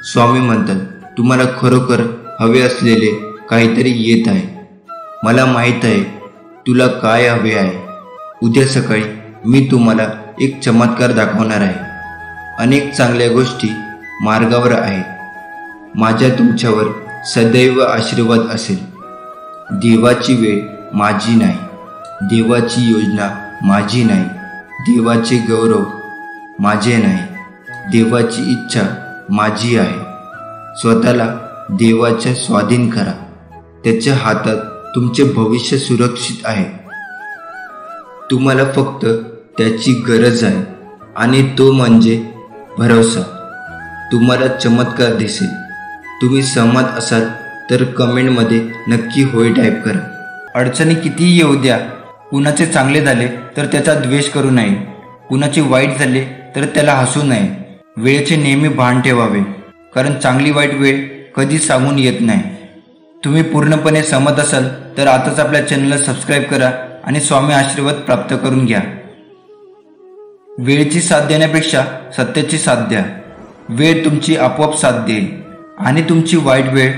स्वामी म्हणतात, तुम्हाला खरोखर हवे असलेले काहीतरी येत आहे. मला माहीत आहे तुला काय हवे आहे. उद्या सकाळी मी तुम्हाला एक चमत्कार दाखवणार आहे. अनेक चांगल्या गोष्टी मार्गावर आहेत. माझ्या तुमच्यावर सदैव आशीर्वाद असेल. देवाची वेळ माझी नाही. देवाची योजना माझी नाही. देवाचे गौरव माझे नाही. देवाची इच्छा माझी आहे. स्वतःला देवाच्या स्वाधीन करा. त्याच्या हातात तुमचे भविष्य सुरक्षित आहे. तुम्हाला फक्त त्याची गरज आहे आणि तो म्हणजे भरोसा. तुम्हाला चमत्कार दिसेल. तुम्ही सहमत असाल तर कमेंटमध्ये नक्की होय टाईप करा. अडचणी कितीही येऊ द्या. कुणाचे चांगले झाले तर त्याचा द्वेष करू नये. कुणाचे वाईट झाले तर त्याला हसू नये. वेळेचे नेहमी भान ठेवावे, कारण चांगली वाईट वेळ कधी सांगून येत नाही. तुम्ही पूर्णपणे सहमत असाल तर आताच आपल्या चॅनलला सबस्क्राईब करा आणि स्वामी आशीर्वाद प्राप्त करून घ्या. वेळेची साथ देण्यापेक्षा सत्याची साथ द्या. वेळ तुमची आपोआप साथ देईल आणि तुमची वाईट वेळ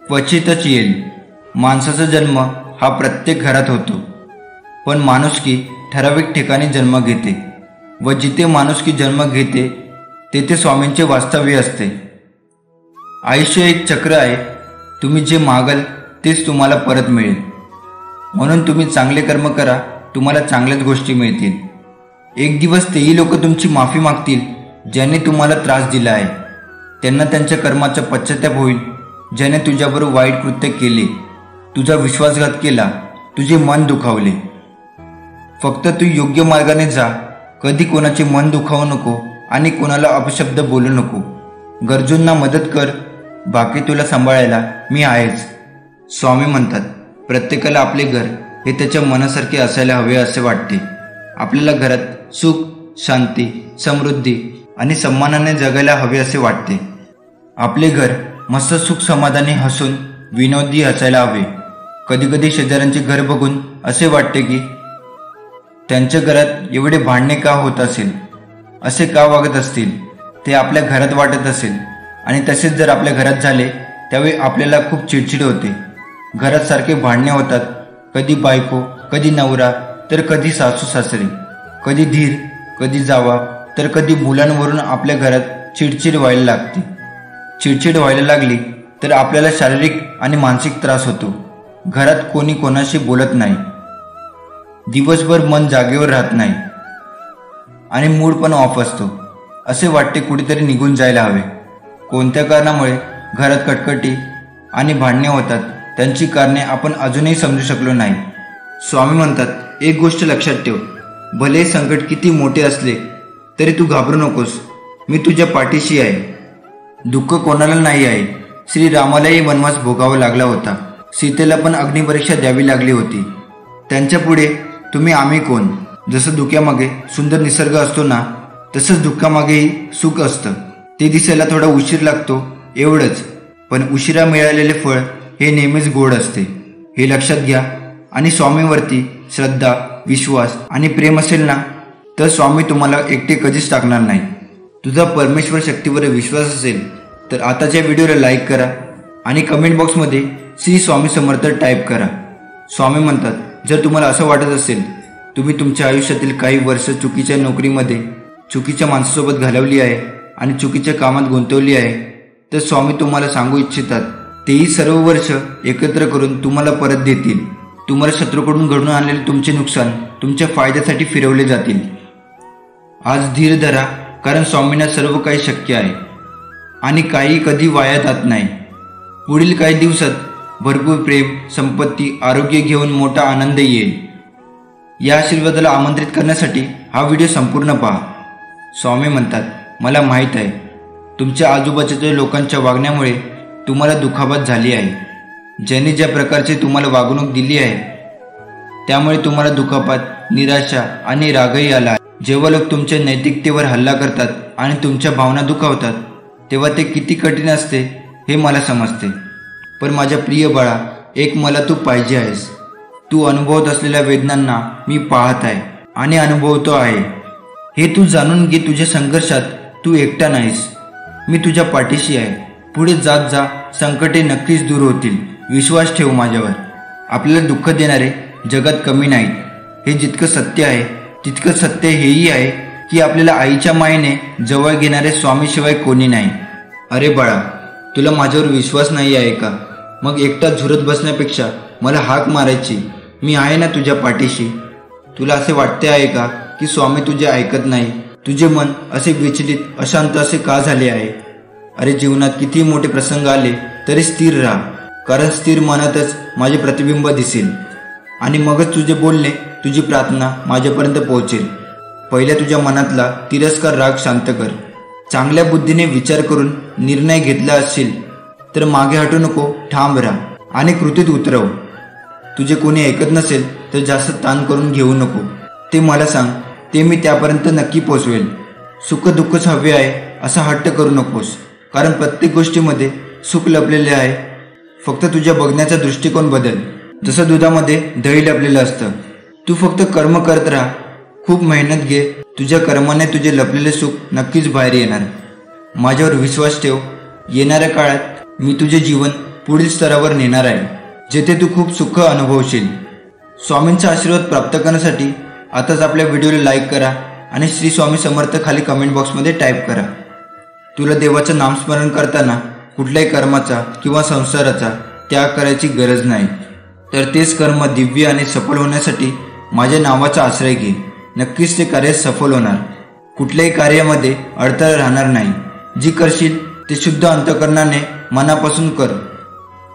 क्वचितच येईल. माणसाचा जन्म हा प्रत्येक घरात होतो, पण माणुसकी ठराविक ठिकाणी जन्म घेते व जिथे माणुसकी जन्म घेते तेथे स्वामींचे वास्तव्य असते. आयुष्य एक चक्र आहे. तुम्ही जे मागाल तेच तुम्हाला परत मिळेल. म्हणून तुम्ही चांगले कर्म करा, तुम्हाला चांगल्याच गोष्टी मिळतील. एक दिवस तेही लोक तुमची माफी मागतील ज्याने तुम्हाला त्रास दिला आहे. त्यांना त्यांच्या कर्माचा पश्चाताप होईल. ज्याने तुझ्याबरोबर वाईट कृत्य केले, तुझा विश्वासघात केला, तुझे मन दुखावले. फक्त तू योग्य मार्गाने जा. कधी कोणाचे मन दुखावू नको आणि कोणाला अपशब्द बोलू नको. गरजूंना मदत कर. बाकी तुला सांभाळायला मी आहेच. स्वामी म्हणतात, प्रत्येकाला आपले घर हे त्याच्या मनासारखे असायला हवे असे वाटते. आपल्याला घरात सुख, शांती, समृद्धी आणि सन्मानाने जगायला हवे असे वाटते. आपले घर मस्त सुख समाधानी हसून विनोदी असायला हवे. कधी कधी शेजाऱ्यांचे घर बघून असे वाटते की त्यांच्या घरात एवढे भांडणे का होत असेल, असे का वागत असतील. ते आपल्या घरात वाटत असेल आणि तसेच जर आपल्या घरात झाले त्यावेळी आपल्याला खूप चिडचिड होते. घरात सारखे भांडणे होतात. कधी बायको, कधी नवरा, तर कधी सासू सासरे, कधी धीर, कधी जावा, तर कधी मुलांवरून आपल्या घरात चिडचिड व्हायला लागते. चिडचिड व्हायला लागली तर आपल्याला शारीरिक आणि मानसिक त्रास होतो. घरात कोणी कोणाशी बोलत नाही. दिवसभर मन जागेवर राहत नाही आणि मूड पण ऑफ असतो. असे वाटते कुठेतरी निघून जायला हवे. कोणत्या कारणामुळे घरात कटकटी आणि भांडणे होतात त्यांची कारणे आपण अजूनही समजू शकलो नाही. स्वामी म्हणतात, एक गोष्ट लक्षात ठेव. भले संकट किती मोठे असले तरी तू घाबरू नकोस. मी तुझ्या पाठीशी आहे. दुःख कोणाला नाही आहे. श्रीरामालाही वनवास भोगावा लागला होता. सीतेला पण अग्निपरीक्षा द्यावी लागली होती. त्यांच्या पुढे तुम्ही आम्ही कोण. जसं धुक्यामागे सुंदर निसर्ग असतो ना, तसंच दुःखामागेही सुख असतं. ते दिसायला थोडा उशीर लागतो एवढंच, पण उशिरा मिळालेले फळ हे नेहमीच गोड असते, हे लक्षात घ्या. आणि स्वामीवरती श्रद्धा, विश्वास आणि प्रेम असेल ना, तर स्वामी तुम्हाला एकटे कधीच टाकणार नाही. तुझा परमेश्वर शक्तीवर विश्वास असेल तर आताच्या व्हिडिओला लाईक करा आणि कमेंट बॉक्समध्ये श्री स्वामी समर्थ टाईप करा. स्वामी म्हणतात, जर तुम्हाला असं वाटत असेल तुम्ही तुमच्या आयुष्यातील काही वर्ष चुकीच्या नोकरीमध्ये, चुकीच्या माणसासोबत घालवली आहे आणि चुकीच्या कामात गुंतवली आहे, तर स्वामी तुम्हाला सांगू इच्छितात तेही सर्व वर्ष एकत्र करून तुम्हाला परत देतील. तुम्हाला शत्रूकडून घडून आणलेले तुमचे नुकसान तुमच्या फायद्यासाठी फिरवले जातील. आज धीर धरा, कारण स्वामींना सर्व काही शक्य आहे आणि काही कधी वाया जात नाही. पुढील काही दिवसात भरपूर प्रेम, संपत्ती, आरोग्य घेऊन मोठा आनंद येईल. या आशीर्वादाला आमंत्रित करण्यासाठी हा व्हिडिओ संपूर्ण पहा. स्वामी म्हणतात, मला माहीत आहे तुमच्या आजूबाजूच्या लोकांच्या वागण्यामुळे तुम्हाला दुखापत झाली आहे. ज्यांनी ज्या प्रकारचे तुम्हाला वागणूक दिली आहे त्यामुळे तुम्हाला दुखापत, निराशा आणि रागही आला. जेव्हा लोक तुमच्या नैतिकतेवर हल्ला करतात आणि तुमच्या भावना दुखावतात तेव्हा ते किती कठीण असते हे मला समजते. पण माझ्या प्रिय बाळा, एक मला तू पाहिजे आहेस. तू अनुभवत असलेल्या वेदनांना मी पाहत आहे आणि अनुभवतो आहे. हे तू जाणून घे, तुझ्या संघर्षात तू एकटा नाहीस. मी तुझ्या पाठीशी आहे. पुढे जात जा, संकटे नक्कीच दूर होतील. विश्वास ठेव माझ्यावर. आपल्याला दुःख देणारे जगात कमी नाहीत. हे जितकं सत्य आहे तितकं सत्य हेही आहे की आपल्याला आईच्या मायेने जवळ घेणारे स्वामीशिवाय कोणी नाही. अरे बाळा, तुला माझ्यावर विश्वास नाही आहे का? मग एकटा झुरत बसण्यापेक्षा मला हाक मारायची. मी आहे ना तुझ्या पाठीशी. तुला असे वाटते आहे का की स्वामी तुझे ऐकत नाही? तुझे मन असे विचलित, अशांत असे का झाले आहे? अरे, जीवनात किती मोठे प्रसंग आले तरी स्थिर राहा, कारण स्थिर मनातच माझे प्रतिबिंब दिसेल आणि मगच तुझे बोलणे, तुझी प्रार्थना माझ्यापर्यंत पोहोचेल. पहिल्या तुझ्या मनातला तिरस्कार, राग शांत कर. चांगल्या बुद्धीने विचार करून निर्णय घेतला असेल तर मागे हटू नको, ठाम राहा आणि कृतीत उतरव. तुझे कोणी ऐकत नसेल तर जास्त ताण करून घेऊ नको. ते मला सांग, ते मी त्यापर्यंत नक्की पोचवेल. सुख दुःखच हवे आहे असा हट्ट करू नकोस, कारण प्रत्येक गोष्टीमध्ये सुख लपलेले आहे. फक्त तुझ्या बघण्याचा दृष्टिकोन बदल. जसं दुधामध्ये दही लपलेलं असतं. तू फक्त कर्म करत राहा, खूप मेहनत घे. तुझ्या कर्माने तुझे लपलेले सुख नक्कीच बाहेर येणार. माझ्यावर विश्वास ठेव. येणाऱ्या काळात मी तुझे जीवन पुढील स्तरावर नेणार आहे, जेथे तू खूप सुख अनुभवशील. स्वामींचा आशीर्वाद प्राप्त करण्यासाठी आताच आपल्या व्हिडिओला लाईक करा आणि श्री स्वामी समर्थ खाली कमेंट बॉक्समध्ये टाईप करा. तुला देवाचं नामस्मरण करताना कुठल्याही कर्माचा किंवा संसाराचा त्याग करायची गरज नाही. तर तेच कर्म दिव्य आणि सफल होण्यासाठी माझ्या नावाचा आश्रय घे. नक्कीच ते कार्य सफल होणार. कुठल्याही कार्यामध्ये अडथळा राहणार नाही. जी करशील ते शुद्ध अंतःकरणाने मनापासून कर.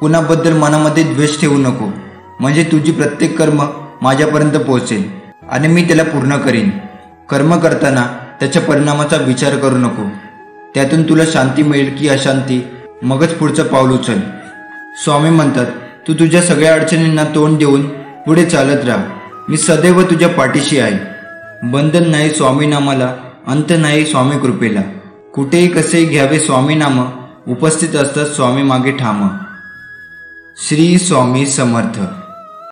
कुणाबद्दल मनामध्ये द्वेष ठेवू नको, म्हणजे तुझी प्रत्येक कर्म माझ्यापर्यंत पोहोचेल आणि मी त्याला पूर्ण करीन. कर्म करताना त्याच्या परिणामाचा विचार करू नको. त्यातून तुला शांती मिळेल की अशांती, मगच पुढचं पाऊल उचल. स्वामी म्हणतात, तू तुझ्या सगळ्या अडचणींना तोंड देऊन पुढे चालत राहा. मी सदैव तुझ्या पाठीशी आहे. बंधन नाही स्वामी नामाला, अंत नाही स्वामी कृपेला. कुठेही कसेही घ्यावे स्वामी नाम, उपस्थित असतात स्वामी मागे ठाम. श्री स्वामी समर्थ.